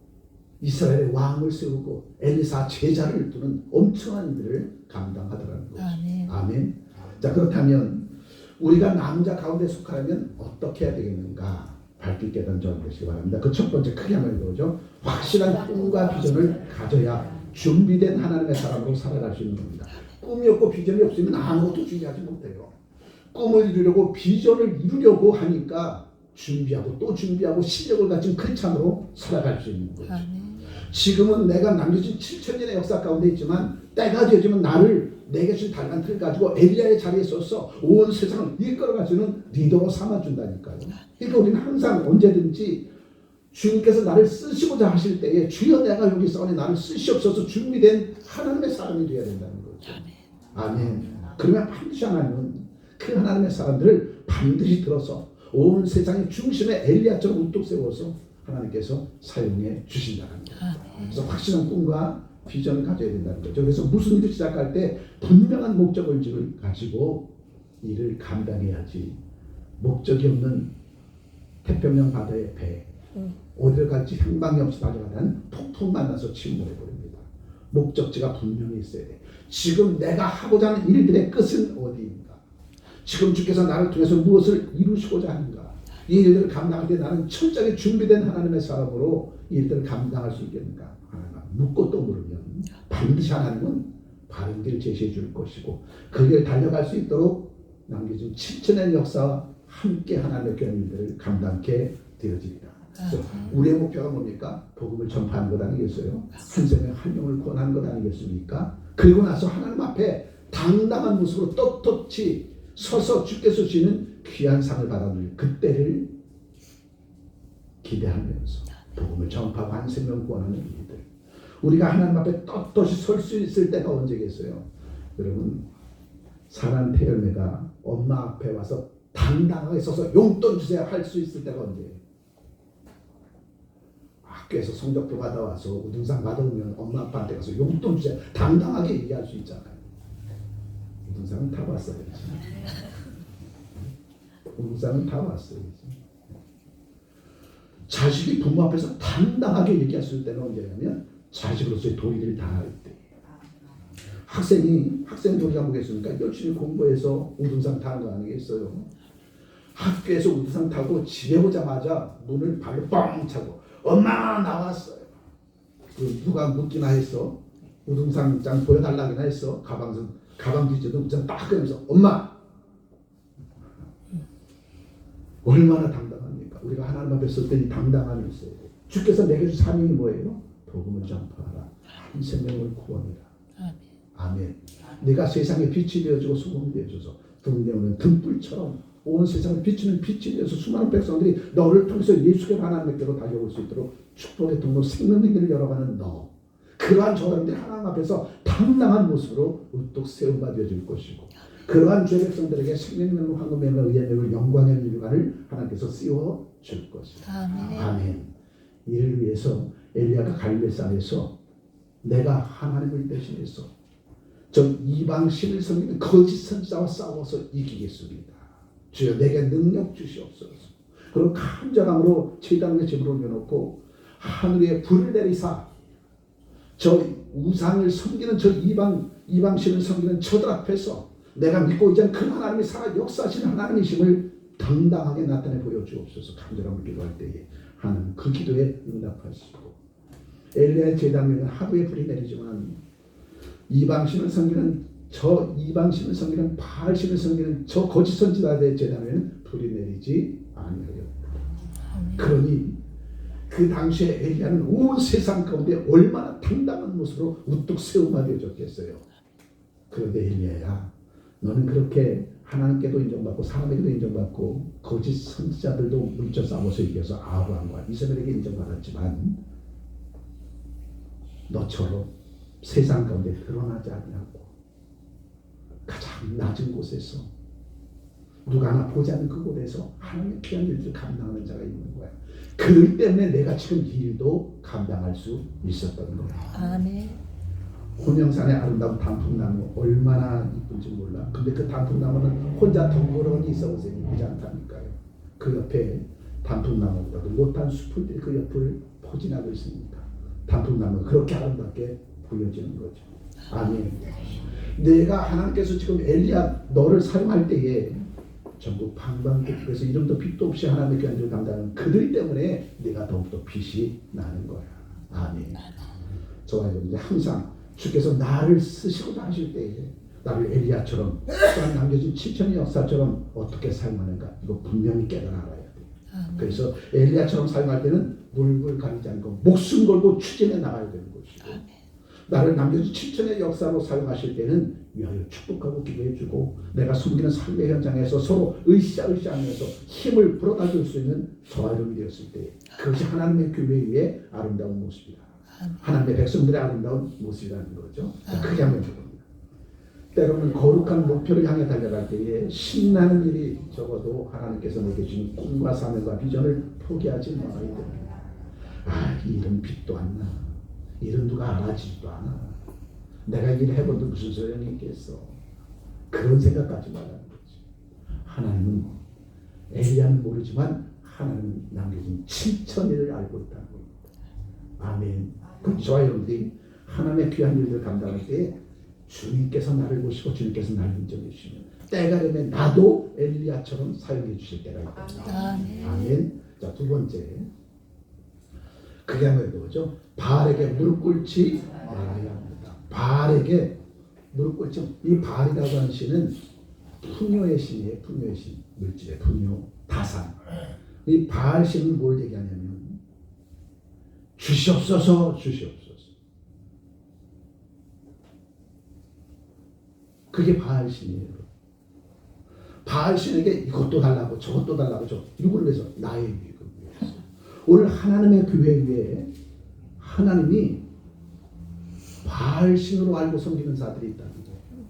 이스라엘의 왕을 세우고 엘리사 제자를 두는 엄청난 일을 감당하더라는 거죠. 아멘. 아멘. 자, 그렇다면 우리가 남자 가운데 속하려면 어떻게 해야 되겠는가? 밝게 깨닫는 것이 바랍니다. 그 첫 번째 크게 한번 읽어보죠. 확실한 꿈과 비전을 가져야 준비된 하나님의 사람으로 살아갈 수 있는 겁니다. 꿈이 없고 비전이 없으면 아무것도 준비하지 못해요. 꿈을 이루려고 비전을 이루려고 하니까 준비하고 또 준비하고 실력을 가진 크리스찬으로 살아갈 수 있는 거죠. 지금은 내가 남겨진 7,000년의 역사 가운데 있지만 때가 되어지면 나를 내게 준 달란트를 가지고 엘리야의 자리에 서서 온 세상을 이끌어가주는 리더로 삼아준다니까요. 그러니까 우리는 항상 언제든지 주님께서 나를 쓰시고자 하실 때에 주여 내가 여기 있으니 나를 쓰시옵소서 준비된 하나님의 사람이 되어야 된다는 거죠. 아멘. 그러면 반드시 하나님은 그 하나님의 사람들을 반드시 들어서 온 세상의 중심에 엘리야처럼 우뚝 세워서 하나님께서 사용해 주신다는 거예요. 그래서 확실한 꿈과 비전을 가져야 된다는 거죠. 그래서 무슨 일을 시작할 때 분명한 목적을 가지고 일을 감당해야지 목적이 없는 태평양 바다의 배 어디를 갈지 향방이 없이 달려가다는 폭풍 만나서 침몰해버립니다. 목적지가 분명히 있어야 돼. 지금 내가 하고자 하는 일들의 끝은 어디인가? 지금 주께서 나를 통해서 무엇을 이루시고자 하는가? 이 일들을 감당할 때 나는 철저하게 준비된 하나님의 사람으로 이 일들을 감당할 수 있겠는가? 하나님 묻고 또 물으면 반드시 하나님은 바른 길을 제시해 줄 것이고 그 길을 달려갈 수 있도록 남겨진 7천의 역사와 함께 하나님의 귀한 일들을 감당케 되어집니다. 우리의 목표가 뭡니까? 복음을 전파하는 것 아니겠어요? 한 생명 한 영을 구원하는 것 아니겠습니까? 그리고 나서 하나님 앞에 당당한 모습으로 떳떳이 서서 주께서 주시는 귀한 상을 받아들 그때를 기대하면서 복음을 전파하고 한 생명 구원하는 일들 우리가 하나님 앞에 떳떳이 설 수 있을 때가 언제겠어요? 여러분 사람 태열매가 엄마 앞에 와서 당당하게 서서 용돈 주세요 할 수 있을 때가 언제예요? 학교에서 성적표 받아와서 우등상 받아오면 엄마 아빠한테 가서 용돈 주세요 당당하게 얘기할 수 있잖아요. 우등상은 다 봤어야지. 우등상은 다 봤어야지. 자식이 부모 앞에서 당당하게 얘기할 수 있을 때는 언제냐면 자식으로서의 도리를 다할 때. 학생 도리가 뭐겠습니까? 열심히 공부해서 우등상 타는 거 아니겠어요? 학교에서 우등상 타고 집에 오자마자 문을 발로 뻥 차고 엄마 나왔어요. 누가 묻기나 했어. 우등상장 보여달라기나 했어. 가방 뒤져도 우장 딱 꺼내면서 엄마 얼마나 당당합니까? 우리가 하나님 앞에 설 때 이 당당함이 있어야 돼. 주께서 내게 준 사명이 뭐예요? 복음을 전파하라. 한 생명을 구원해라. 아멘. 내가 세상에 빛이 되어주고 소금이 되어줘서 등대오는 등불처럼 온 세상을 비추는 빛이 되어서 수많은 백성들이 너를 통해서 예수께 하나님께로 달려올 수 있도록 축복의 통로 생명의 길을 열어가는 너. 그러한 저들이 하나님 앞에서 당당한 모습으로 우뚝 세움받아 줄 것이고 그러한 죄 백성들에게 생명명을 황금명을 의의 영광의 일관을 하나님께서 씌워 줄 것이다. 아멘. 이를 위해서 엘리야가 갈멜산에서 내가 하나님을 대신해서 전 이방 신을 섬기는 거짓 선지자와 싸워서 이기겠습니다. 주여 내게 능력 주시옵소서. 그리고 간절함으로 제단의 제물을 내놓고 하늘에 불을 내리사 저 우상을 섬기는 저 이방신을 섬기는 저들 앞에서 내가 믿고 있지 않은 그 하나님이 살아 역사하시는 하나님이심을 당당하게 나타내 보여주옵소서. 간절함을 기도할 때에 하나님 그 기도에 응답하시고 엘리야의 제단에는 하루에 불이 내리지만 이방신을 섬기는 바알신을 섬기는 저 거짓 선지자들의 제단에는 불이 내리지 아니하였다. 그러니 그 당시에 엘리야는 온 세상 가운데 얼마나 당당한 모습으로 우뚝 세움하여졌겠어요. 그런데 엘리야야, 너는 그렇게 하나님께도 인정받고 사람에게도 인정받고 거짓 선지자들도 물질 싸워서 이겨서 아브람과 이스마엘에게 인정받았지만 너처럼 세상 가운데 드러나지 아니하고 가장 낮은 곳에서 누가 하나 보지 않는 그곳에서 하나님의 귀한 일을 감당하는 자가 있는 거야. 그들 때문에 내가 지금 이 일도 감당할 수 있었던 거야. 아멘. 혼영산의 아름다운 단풍나무 얼마나 이쁜지 몰라. 근데 그 단풍나무는 혼자 덩그러니 있어보세요. 이쁘지 않다니까요. 그 옆에 단풍나무보다도 못한 숲들이 그 옆을 포진하고 있습니다. 단풍나무가 그렇게 아름답게 보여지는 거죠. 아멘. 내가 하나님께서 지금 엘리야 너를 사용할 때에 전부 방방곡곡에서 이름도 빛도 없이 하나님의 귀한 일을 감당하는 그들 때문에 내가 더욱더 빛이 나는 거야. 아멘. 저와 여러분들 항상 주께서 나를 쓰시고자 하실 때에 나를 엘리야처럼 또한 남겨진 7천의 역사처럼 어떻게 사용하는가 이거 분명히 깨달아 알아야 돼. 그래서 엘리야처럼 사용할 때는 물불 가리지 않고 목숨 걸고 추진해 나가야 되는 것이고 나를 남겨진 7천의 역사로 사용하실 때는 위하여 축복하고 기도해주고 내가 숨기는 삶의 현장에서 서로 으쌰으쌰하면서 힘을 불어다 줄 수 있는 저와 여러분이 되었을 때 그것이 하나님의 교회 위에 아름다운 모습이다. 하나님의 백성들의 아름다운 모습이라는 거죠. 크게 한번 해봅니다. 때로는 거룩한 목표를 향해 달려갈 때에 신나는 일이 적어도 하나님께서 내게 주신 꿈과 사명과 비전을 포기하지 말아야 됩니다. 이 일은 빛도 안 나. 일은 누가 알아주지도 않아. 내가 일 해봐도 무슨 소용이 있겠어. 그런 생각까지 말하는 거지. 하나님은 엘리야는 모르지만 하나님은 남겨진 7천일을 알고 있다는 겁니다. 아멘. 그럼 저와 여러분들이 하나님의 귀한 일을 감당할 때 주님께서 나를 보시고 주님께서 나를 인정해 주시면 때가 되면 나도 엘리야처럼 사용해 주실 때가 있다. 아멘. 자, 두 번째. 그게 뭐죠? 바알에게 무릎 꿇지 말아야 합니다. 바알에게 무릎 꿇지. 이 바알이라고 하는 신은 풍요의 신이에요. 풍요의 신. 물질의 풍요, 다산. 이 바알 신은 뭘 얘기하냐면 주시옵소서, 주시옵소서. 그게 바알 신이에요. 바알 신에게 이것도 달라고 저것도 달라고 누구를 위해서? 나의 위익을 위해서. 오늘 하나님의 교회 위에 하나님이 바알 신으로 알고 섬기는 자들이 있다는 거예요.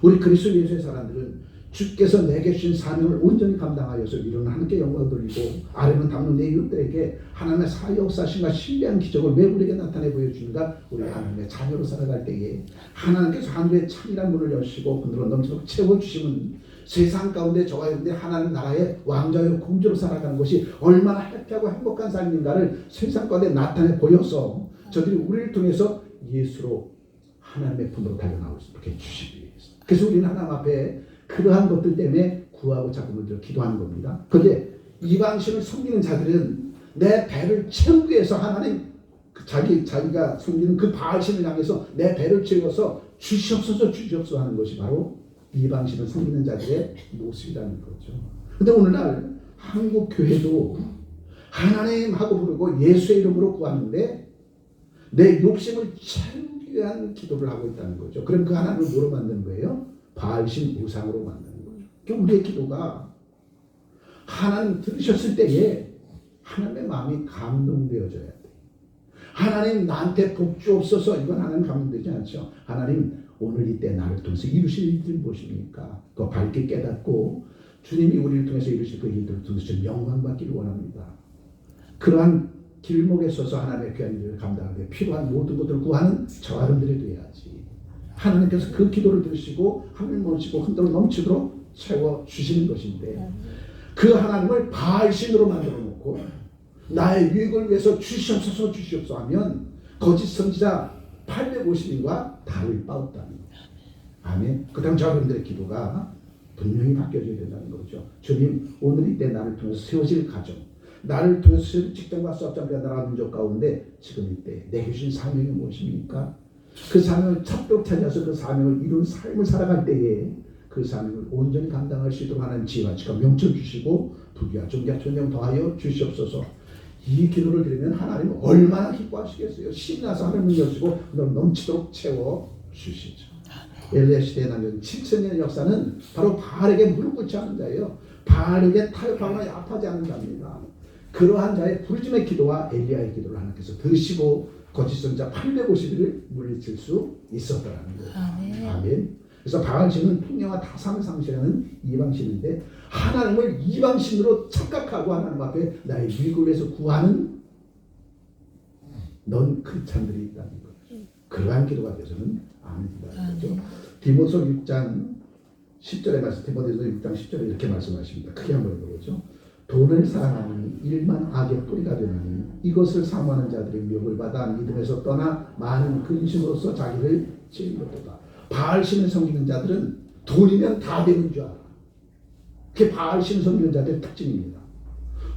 우리 그리스도 예수의 사람들은 주께서 내게 주신 사명을 온전히 감당하여서 위로는 하나님께 영광을 돌리고 아래는 담는 내 이웃들에게 하나님의 사역사신과 신비한 기적을 왜 우리에게 나타내 보여주는가? 우리 하나님의 자녀로 살아갈 때에 하나님께서 하늘의 창이란 문을 여시고 그들로 넘치도록 채워주시면 세상 가운데 저와 여러분들 하나님 나라의 왕자요 공주로 살아가는 것이 얼마나 해피하고 행복한 삶인가를 세상 가운데 나타내 보여서 저들이 우리를 통해서 예수로 하나님의 품으로 달려나올 수 있게 주시기 위해서. 그래서 우리는 하나님 앞에 그러한 것들 때문에 구하고 자꾸 먼저 기도하는 겁니다. 그런데 이방신을 섬기는 자들은 내 배를 채우기 위해서 하나님 자기가 섬기는 그 바알신을 향해서 내 배를 채워서 주시옵소서 주시옵소서 하는 것이 바로 이방신을 섬기는 자들의 모습이라는 거죠. 그런데 오늘날 한국 교회도 하나님 하고 부르고 예수의 이름으로 구하는데 내 욕심을 채우기 위한 기도를 하고 있다는 거죠. 그럼 그 하나님을 뭐로 만드는 거예요? 바알신 우상으로 만드는 거죠. 그러니까 우리의 기도가 하나님 들으셨을 때에 하나님의 마음이 감동되어져야 돼. 하나님 나한테 복 주옵소서. 이건 하나님 감동되지 않죠. 하나님 오늘 이때 나를 통해서 이루실 일들이 무엇입니까? 그거 밝게 깨닫고 주님이 우리를 통해서 이루실 그 일들을 통해서 좀 영광받기를 원합니다. 그러한 길목에 서서 하나님의 귀한 일을 감당하는데 필요한 모든 것들을 구하는 저와 여러분들이 돼야지. 하나님께서 그 기도를 들으시고 하늘 모시고 흔들어 넘치도록 채워주시는 것인데 그 하나님을 바알신으로 만들어 놓고 나의 유익을 위해서 주시옵소서 주시옵소서 하면 거짓 선지자 850인과 다를 바 없다는 거예요. 아멘. 그 다음 여러분들의 기도가 분명히 바뀌어져야 된다는 거죠. 주님, 오늘 이때 나를 통해서 세워질 가정, 나를 통해서 세워질 직장과 사업장과 나라 민족 가운데 지금 이때 내게 주신 사명이 무엇입니까? 그 사명을 찹떡 찾아서 그 사명을 이룬 삶을 살아갈 때에 그 사명을 온전히 감당할 수 있도록 하는 지혜와 지금 명철 주시고 부귀와 존귀와 존경 더하여 주시옵소서. 이 기도를 드리면 하나님은 얼마나 기뻐하시겠어요. 신이 나서 하늘을 여시고 넘치도록 채워 주시죠. 엘리야 시대에 남겨진 7,000년의 역사는 바로 바알에게 무릎 꿇지 않는 자예요. 바알에게 타협하거나 아파하지 않는 자입니다. 그러한 자의 부르짖음의 기도와 엘리야의 기도를 하나님께서 들으시고 거짓 선지자 850일을 물리칠 수 있었다는 거예요. 아멘. 그래서 바알신은 풍요와 다상을 상실하는 이방신인데 하나님을 이방신으로 착각하고 하나님 앞에 나의 유익을 위해서 구하는 넌 크리스찬들이 있다는 거예요. 그러한 기도가 돼서는 안 된다는 거죠. 디모서 6장 10절에 말씀, 디모데서 6장 10절에 이렇게 말씀하십니다. 크게 한번 읽어보죠. 돈을 사랑하니 일만 악의 뿌리가 되나니 이것을 사모하는 자들의 미혹을 받아 믿음에서 떠나 많은 근심으로써 자기를 찔렀도다. 바알신을 섬기는 자들은 돈이면 다 되는 줄 알아. 그게 바알신을 섬기는 자들의 특징입니다.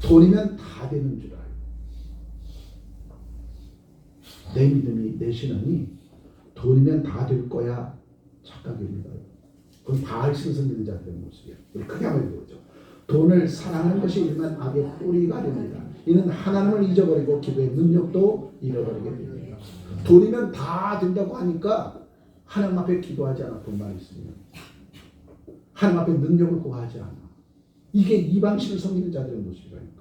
돈이면 다 되는 줄 알아요. 내 믿음이, 내 신앙이 돈이면 다 될 거야 착각입니다. 그건 바알신을 섬기는 자들의 모습이에요. 우리 크게 한번 읽어보죠. 돈을 사랑하는 것이 일만 악의 뿌리가 됩니다. 이는 하나님을 잊어버리고 기도의 능력도 잃어버리게 됩니다. 돈이면 다 된다고 하니까 하나님 앞에 기도하지 않아. 돈만 있으면 하나님 앞에 능력을 구하지 않아. 이게 이방신을 섬기는 자들의 모습이라니까요.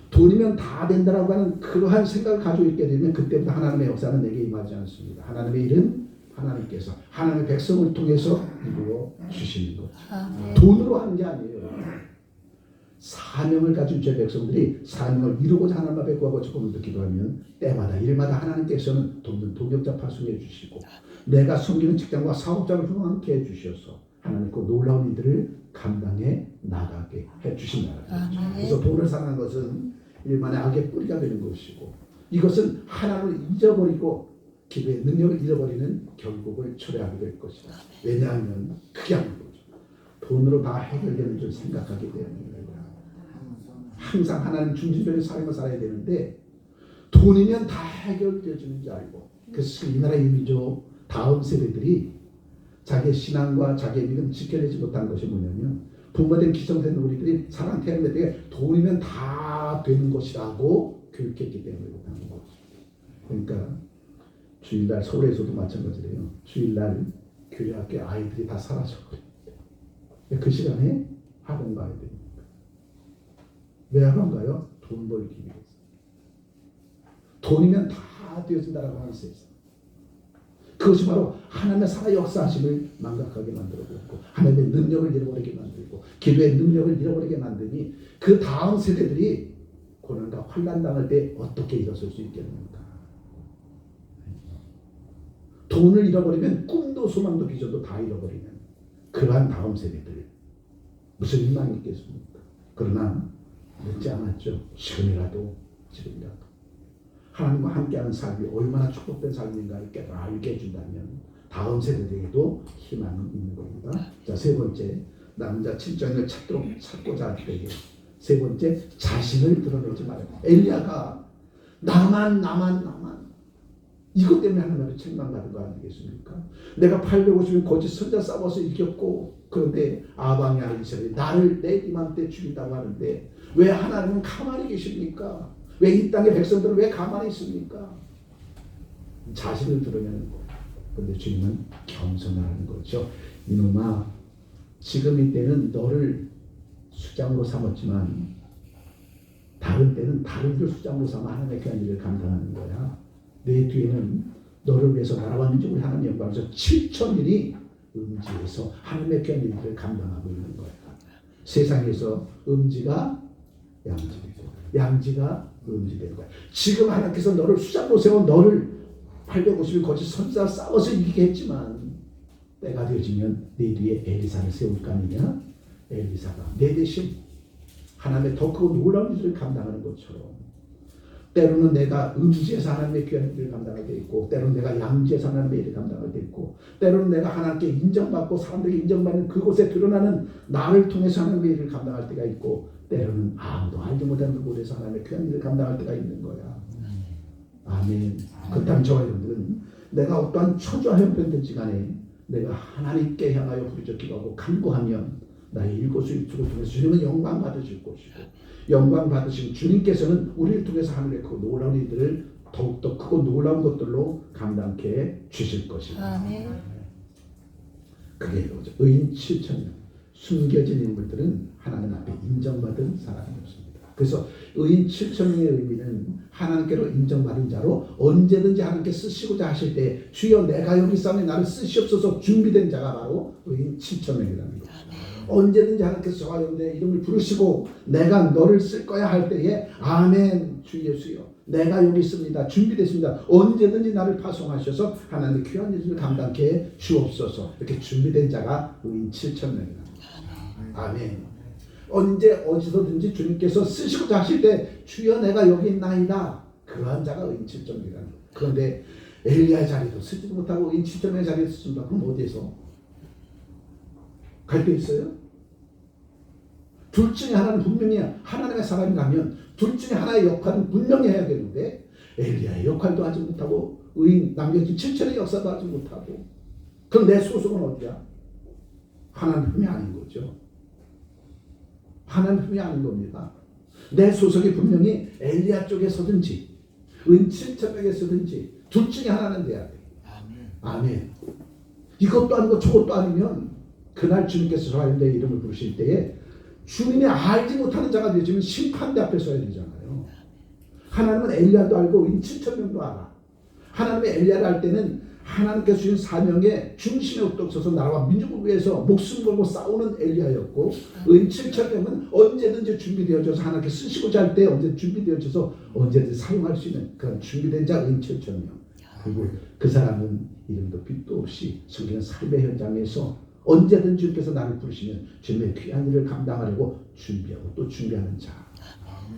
돈이면 다 된다라고 하는 그러한 생각을 가지고 있게 되면 그때부터 하나님의 역사는 내게 임하지 않습니다. 하나님의 일은 하나님께서 하나님의 백성을 통해서 이루어 주시는 것. 돈으로 하는 게 아니에요. 사명을 가진 제 백성들이 사명을 이루고자 하나님 앞에 구하고 조금도 기도하면 때마다 일마다 하나님께서는 돕는 동역자 파송해 주시고 내가 섬기는 직장과 사업장을 흥하게 해 주셔서 하나님 그 놀라운 일들을 감당해 나가게 해 주신다는 거죠. 그래서 돈을 사는 것은 일만의 악의 뿌리가 되는 것이고 이것은 하나님을 잊어버리고 기도의 능력을 잃어버리는 결국을 초래하게 될 것이다. 왜냐하면 크게 하는 거죠. 돈으로 다 해결되는 줄 생각하기 때문입니다. 항상 하나님 중심적인 삶을 살아야 되는데 돈이면 다 해결되어지는 줄 알고 그래서 이 나라의 민족 다음 세대들이 자기의 신앙과 자기의 믿음 지켜내지 못한 것이 뭐냐면 부모된 기성세대 우리들이 사랑 태어날 때 돈이면 다 되는 것이라고 교육했기 때문에 못하는 거죠. 그러니까 주일날 서울에서도 마찬가지래요. 주일날 교회 학교 아이들이 다 사라져버려요. 그 시간에 학원 가야 됩니다. 왜 학원 가요? 돈 벌기 위해서. 돈이면 다 되어진다라고 하는 세상. 그것이 바로 하나님의 살아 역사하심을 망각하게 만들어버렸고 하나님의 능력을 잃어버리게 만들고 기도의 능력을 잃어버리게 만드니 그 다음 세대들이 고난과 환난 당할 때 어떻게 일어설 수 있겠습니까? 돈을 잃어버리면 꿈도 소망도 비전도 다 잃어버리는 그러한 다음 세대들 무슨 희망이 있겠습니까? 그러나 늦지 않았죠. 지금이라도 하나님과 함께하는 삶이 얼마나 축복된 삶인가를 알게 해준다면 다음 세대에게도 희망은 있는 겁니다. 자, 세 번째 남자 7장을 찾고자 할 때에 세 번째 자신을 드러내지 말아요. 엘리야가 나만 이것 때문에 하나님의 책망받은 거 아니겠습니까? 내가 850일 거짓 선자 싸워서 이겼고 그런데 아방이 아닌 이스라엘이 나를 내 이맘때 죽인다고 하는데 왜 하나님은 가만히 계십니까? 왜 이 땅의 백성들은 왜 가만히 있습니까? 자신을 드러내는 거예요. 그런데 주님은 겸손을 하는 거죠. 이놈아 지금 이때는 너를 수장으로 삼았지만 다른 때는 다른 걸 수장으로 삼아 하나님의 귀한 일을 감당하는 거야. 내 뒤에는 너를 위해서 나라와 민족을 향한 영광에서 7,000일이 음지에서 하나님의 귀한 일들을 감당하고 있는 거야. 세상에서 음지가 양지되고 양지가 음지되는 거야. 지금 하나님께서 너를 수장으로 세운 너를 850일 거짓 선지자 싸워서 이기게 했지만 때가 되어지면 내 뒤에 엘리사를 세울 거 아니냐? 엘리사가 내 대신 하나님의 더 크고 놀라운 일을 감당하는 것처럼 때로는 내가 음지에서 하나님의 귀한 일을 감당할 때 있고 때로는 내가 양지에서 하나님의 일을 감당할 때 있고 때로는 내가 하나님께 인정받고 사람들에게 인정받는 그곳에 드러나는 나를 통해서 하나님의 일을 감당할 때가 있고 때로는 아무도 알지 못하는 그곳에서 하나님의 귀한 일을 감당할 때가 있는 거야. 아멘. 그렇다면 저와 여러분들은 내가 어떠한 처지와 형편든지 간에 내가 하나님께 향하여 부르짖어 기도하고 간구하면 나의 일거수일투를 통해서 주님은 영광 받으실 것이고 영광 받으신 주님께서는 우리를 통해서 하늘의 그 놀라운 일들을 더욱더 크고 놀라운 것들로 감당케 해 주실 것입니다. 아멘. 그게 이거죠. 의인 7,000명 숨겨진 인물들은 하나님 앞에 인정받은 사람이 없습니다. 그래서 의인 7,000명의 의미는 하나님께로 인정받은 자로 언제든지 하나님께 쓰시고자 하실 때 주여 내가 여기 있사오니 나를 쓰시옵소서 준비된 자가 바로 의인 7,000명이라는 거죠. 언제든지 하나님께서 저와 여러분의 이름을 부르시고 내가 너를 쓸 거야 할 때에 아멘 주 예수여 내가 여기 있습니다. 준비됐습니다. 언제든지 나를 파송하셔서 하나님의 귀한 일을 감당케 해 주옵소서. 이렇게 준비된 자가 의인 7,000명이다. 아멘. 언제 어디서든지 주님께서 쓰시고자 하실 때 주여 내가 여기 있나이다. 그러한 자가 의인 7,000명이라는 거예요. 그런데 엘리야의 자리도 쓰지도 못하고 의인 7,000명의 자리에 쓰신다. 그럼 어디에서? 갈 데 있어요? 둘 중에 하나는 분명히 하나님의 사람이라면 둘 중에 하나의 역할은 분명히 해야 되는데 엘리야의 역할도 하지 못하고 의인 남겨진 7천의 역사도 하지 못하고 그럼 내 소속은 어디야? 하나님이 아닌 거죠. 하나님이 아닌 겁니다. 내 소속이 분명히 엘리야 쪽에 서든지 의인 7천에게 서든지 둘 중에 하나는 돼야 돼. 아멘. 이것도 아니고 저것도 아니면 그날 주님께서 저와 내 이름을 부르실 때에 주님이 알지 못하는 자가 되지만 심판대 앞에 서야 되잖아요. 하나님은 엘리야도 알고 인 7,000명도 알아. 하나님의 엘리야를 할 때는 하나님께서 주신 사명에 중심에 우뚝 서서 나라와 민족을 위해서 목숨 걸고 싸우는 엘리야였고 인 7,000명은 언제든지 준비되어져서 하나님께 쓰시고자 할 때 언제든지 준비되어져서 언제든지 사용할 수 있는 그런 준비된 자 인 7,000명. 그리고 그 사람은 이름도 빛도 없이 성경은 삶의 현장에서 언제든지 주님께서 나를 부르시면 주님의 귀한 일을 감당하려고 준비하고 또 준비하는 자.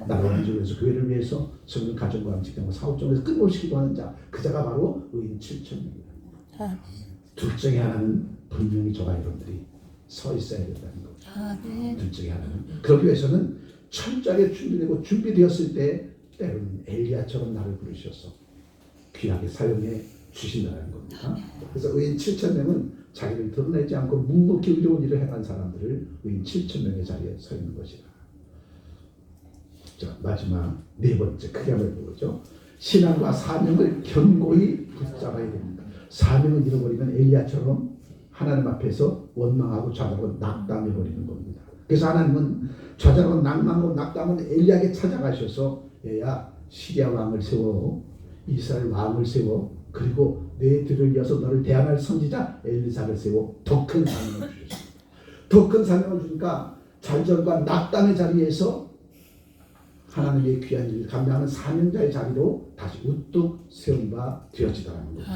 나라와 민족을 위해서 교회를 위해서 성경 가정과 직장과 사업장에서 끊임없이 기도하는 자. 그 자가 바로 의인 7,000명입니다. 둘 중에 하나는 분명히 저와 여러분들이 서 있어야 된다는 거죠. 둘 중에 하나는. 그러기 위해서는 철저하게 준비되고 준비되었을 때 때로는 엘리야처럼 나를 부르셔서 귀하게 사용해 주신다는 겁니다. 그래서 의인 7,000명은 자기를 드러내지 않고 묵묵히 의로운 일을 행한 사람들을 의인 7,000명의 자리에 서 있는 것이다. 자, 마지막 네 번째 크게 한번 보죠. 신앙과 사명을 견고히 붙잡아야 됩니다. 사명을 잃어버리면 엘리야처럼 하나님 앞에서 원망하고 좌절하고 낙담해버리는 겁니다. 그래서 하나님은 좌절하고 낙망하고 낙담은 엘리야에게 찾아가셔서 얘야 시리아 왕을 세워 이스라엘 왕을 세워 그리고 내 뒤를 이어서 너를 대항할 선지자 엘리사를 세워 더 큰 사명을 주셨습니다. 더 큰 사명을 주니까 좌절과 낙담의 자리에서 하나님의 귀한 일을 감당하는 사명자의 자리로 다시 우뚝 세운 바 되어지더라는 거죠.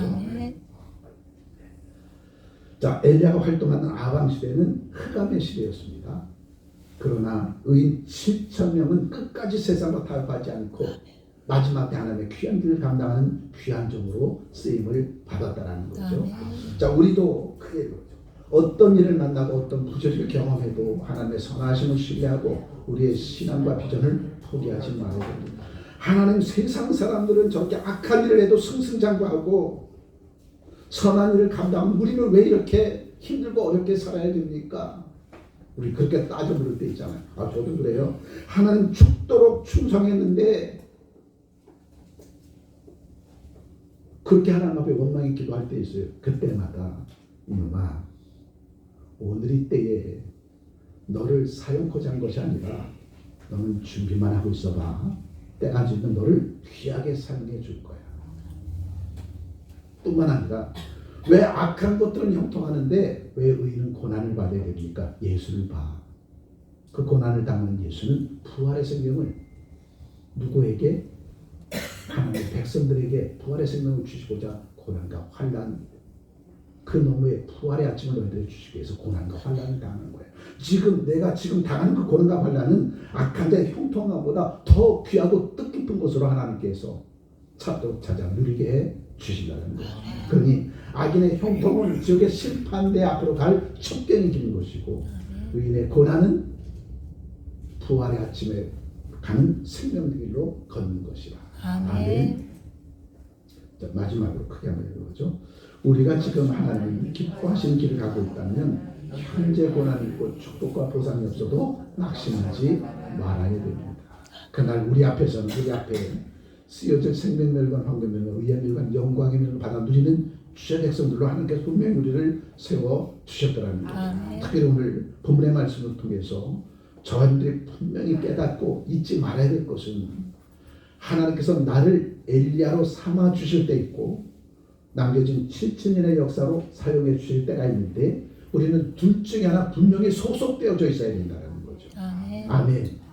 자, 엘리야가 활동하는 아방 시대는 흑암의 시대였습니다. 그러나 의인 7,000명은 끝까지 세상과 타협하지 않고 마지막에 하나님의 귀한 일을 감당하는 귀한 종으로 쓰임을 받았다는 거죠. 자, 우리도 크게 그렇죠. 어떤 일을 만나고 어떤 부조리를 경험해도 하나님의 선하심을 신뢰하고 우리의 신앙과 비전을 포기하지 말아야 됩니다. 하나님 세상 사람들은 저렇게 악한 일을 해도 승승장구하고 선한 일을 감당하면 우리는 왜 이렇게 힘들고 어렵게 살아야 됩니까? 우리 그렇게 따져 물을 때 있잖아요. 아, 저도 그래요. 하나님 죽도록 충성했는데 그렇게 하나님 앞에 원망이 기도할 때 있어요. 그때마다 이놈아 오늘 이 때에 너를 사용코자 한 것이 아니라 너는 준비만 하고 있어봐. 때가 지면 너를 귀하게 사용해 줄 거야. 뿐만 아니라 왜 악한 것들은 형통하는데 왜 의인은 고난을 받아야 됩니까? 예수를 봐. 그 고난을 당하는 예수는 부활의 생명을 누구에게? 하나님의 백성들에게 부활의 생명을 주시고자 고난과 환난 그 그 너머에 부활의 아침을 너희들에게 주시기 위해서 고난과 환난을 당하는 거예요. 내가 지금 당하는 그 고난과 환난은 악한 자의 형통함보다 더 귀하고 뜻깊은 것으로 하나님께서 찾아 누리게 해 주시려는 거예요. 그러니 악인의 형통은 지옥의 심판대 앞으로 갈 첩경이 되는 것이고, 의인의 고난은 부활의 아침에 가는 생명의 길로 걷는 것이라. 아멘. 자, 마지막으로 크게 한번 읽어보죠. 우리가 지금 하나님이 기뻐하시는 길을 가고 있다면 현재 고난이 있고 축복과 보상이 없어도 낙심하지 말아야 됩니다. 그날 우리 앞에 쓰여질 생명멸관, 황금멸관, 의의 영광의 멸관을 받아 누리는 주의 백성들로 하나님께서 분명히 우리를 세워주셨더라는 거죠. 특별히 오늘 본문의 말씀을 통해서 저희들이 분명히 깨닫고 잊지 말아야 될 것은, 하나님께서 나를 엘리야로 삼아 주실 때 있고 남겨진 7,000년의 역사로 사용해 주실 때가 있는데, 우리는 둘 중에 하나 분명히 소속되어져 있어야 된다는 거죠. 아멘.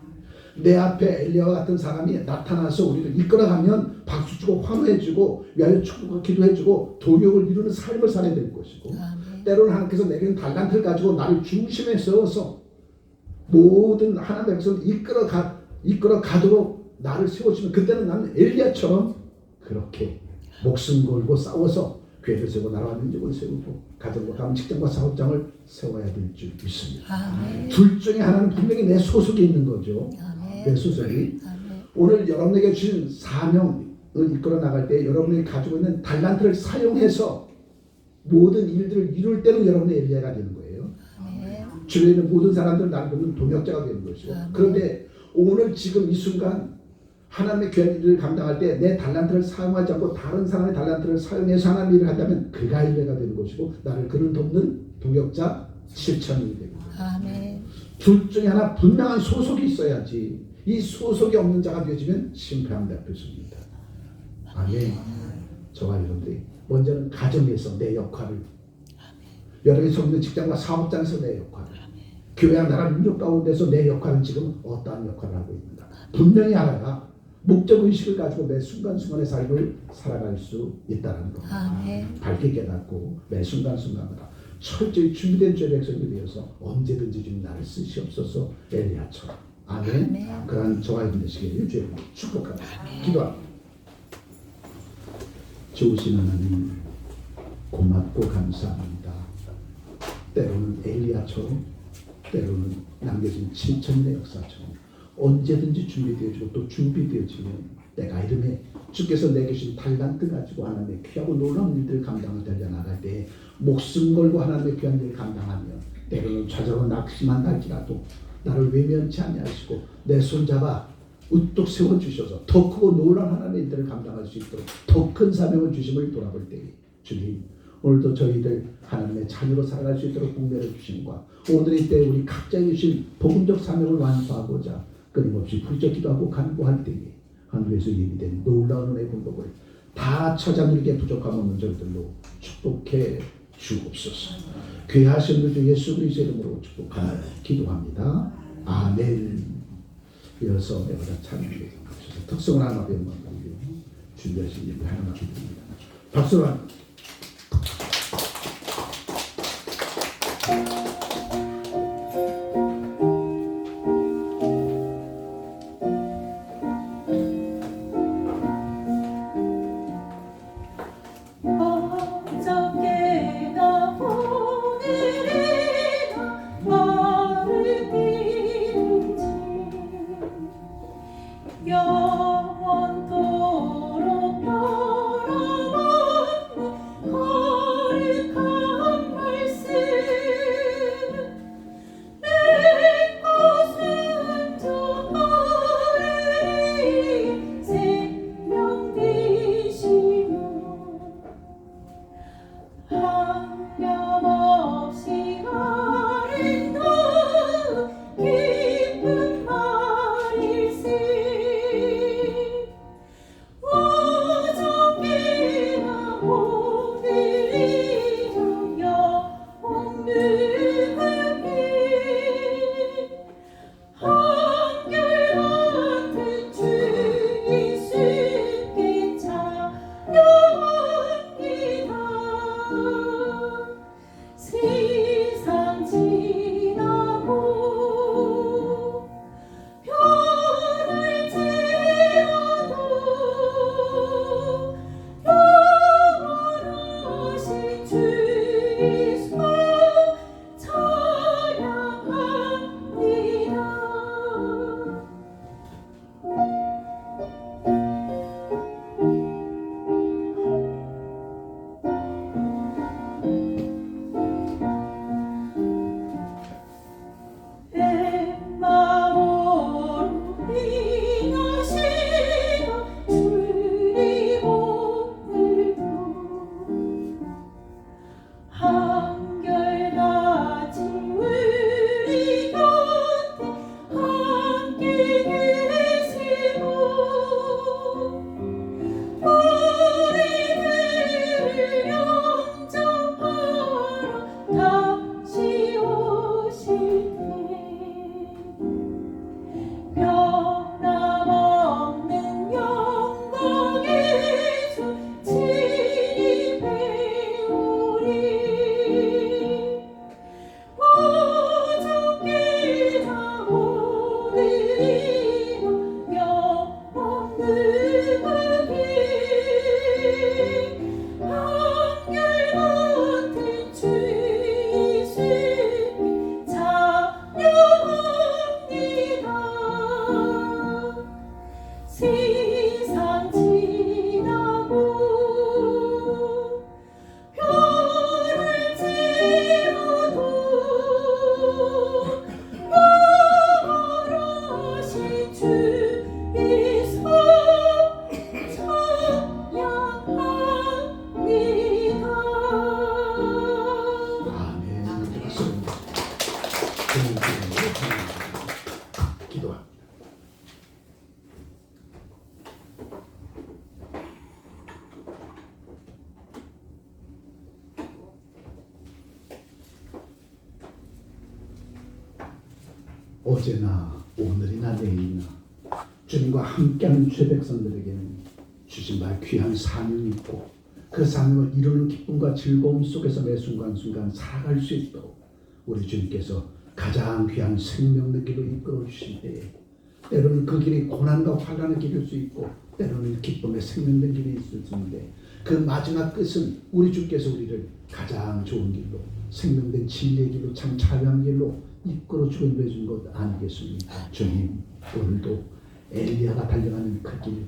내 앞에 엘리야와 같은 사람이 나타나서 우리를 이끌어가면 박수치고 환호해주고 위하여 축복하고 기도해주고 도력을 이루는 삶을 살아야 될 것이고, 때로는 하나님께서 내게는 달란트를 가지고 나를 중심에 세워서 모든 하나님의 백성을 이끌어 가도록 나를 세워주면, 그때는 나는 엘리야처럼 그렇게 목숨 걸고 싸워서 교회를 세우고 나라와 민족을 세우고 가정과 가문 직장과 사업장을 세워야 될 줄 믿습니다. 둘 중에 하나는 분명히 내 소속이 있는 거죠. 내 소속이. 오늘 여러분에게 주신 사명을 이끌어 나갈 때 여러분이 가지고 있는 달란트를 사용해서 모든 일들을 이룰 때는 여러분의 엘리야가 되는 거예요. 주변에 있는 모든 사람들은 나를 보는 동역자가 되는 것이고, 그런데 오늘 지금 이 순간 하나님의 귀한 일을 감당할 때 내 달란트를 사용하지 않고 다른 사람의 달란트를 사용해서 하나님의 일을 한다면 그가 엘리야가 되는 것이고, 나를 그는 돕는 동역자 실천이 됩니다. 둘 중에 하나 분명한 소속이 있어야지, 이 소속이 없는 자가 되어지면 심판을 앞에 섭니다. 아멘. 저와 여러분들이 먼저는 가정에서 내 역할을, 여러분이 섬기는 직장과 사업장에서 내 역할을, 교회와 나라 민족 가운데서 내 역할은 지금 어떠한 역할을 하고 있는가 분명히 알아야 목적의식을 가지고 매 순간순간의 삶을 살아갈 수 있다는 것. 밝게 깨닫고 매 순간순간마다 철저히 준비된 죄 백성이 되어서 언제든지 좀 나를 쓰시옵소서, 엘리야처럼. 아멘. 그러한 저와 여러분 되시기를 주의 이름으로 축복합니다. 기도합니다. 좋으신 하나님, 고맙고 감사합니다. 때로는 엘리야처럼, 때로는 남겨진 7,000년의 역사처럼 언제든지 준비되어지고 또 준비되어지면 때가 이름에 주께서 내게 주신 달란트 가지고 하나님의 귀하고 놀라운 일들을 감당을 달려나갈 때 목숨 걸고 하나님의 귀한 일을 감당하며, 때로는 좌절로 낙심한달지라도 나를 외면치 아니하시고 내 손잡아 우뚝 세워주셔서 더 크고 놀라운 하나님의 일들을 감당할 수 있도록 더 큰 사명을 주심을 돌아볼 때에, 주님 오늘도 저희들 하나님의 자녀로 살아갈 수 있도록 복매를 주심과 오늘 이때 우리 각자에 주신 복음적 사명을 완수하고자 끊임없이 부르짖어 기도하고 간구할 때에 하늘에서 예비된 놀라운 은혜의 공덕을 다 찾아 누리게 부족함 없는 저희들로 축복해 주옵소서. 귀하신 우리 주 예수 그리스도의 이름으로 축복하며 기도합니다. 아멘. 이어서 내보다 찬양해 주옵소서. 특성을 하나 배우면 준비하신 일을 하나만 기도합니다. 박수로 합니다. 어제나 오늘이나 내일이나 주님과 함께하는 죄 백성들에게는 주신 바 귀한 사명이 있고 그 사명을 이루는 기쁨과 즐거움 속에서 매 순간순간 살아갈 수 있도록 우리 주님께서 가장 귀한 생명의 길로 이끌어 주실 때에 때로는 그 길이 고난과 환난의 길일 수 있고 때로는 기쁨의 생명된 길이 있을 수 있는데 그 마지막 끝은 우리 주께서 우리를 가장 좋은 길로 생명된 진리의 길로 참 자유한 길로 이끌어 주게 해준 것 아니겠습니까? 주님 오늘도 엘리야가 달려가는 그 길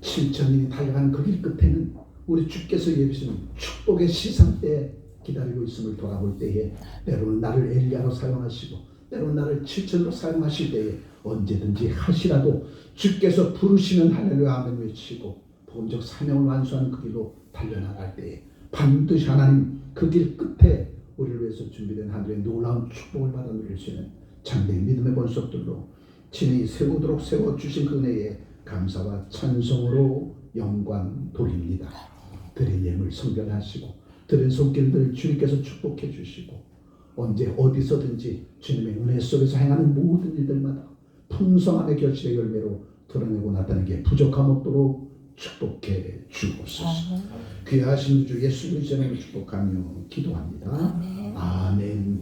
7,000년이 달려가는 그 길 끝에는 우리 주께서 예비신 축복의 시상대에 기다리고 있음을 돌아볼 때에 때로는 나를 엘리야로 사용하시고 때로는 나를 7,000로 사용하실 때에 언제든지 하시라도 주께서 부르시면 할렐루야 아멘 외치고 본적 사명을 완수하는 그 길로 달려나갈 때에 반드시 하나님 그 길 끝에 우리를 위해서 준비된 하늘의 놀라운 축복을 받아 누릴 수 있는 참된 믿음의 권속들로 친히 세우도록 세워주신 그 은혜에 감사와 찬송으로 영광 돌립니다. 들의 예물 성결하시고 들은 손길들 주님께서 축복해 주시고 언제 어디서든지 주님의 은혜 속에서 행하는 모든 일들마다 풍성함의 결실의 열매로 드러내고 나타내게 부족함 없도록 축복해 주옵소서. 귀하신 주 예수 그리스도의 이름으로 축복하며 기도합니다. 아멘.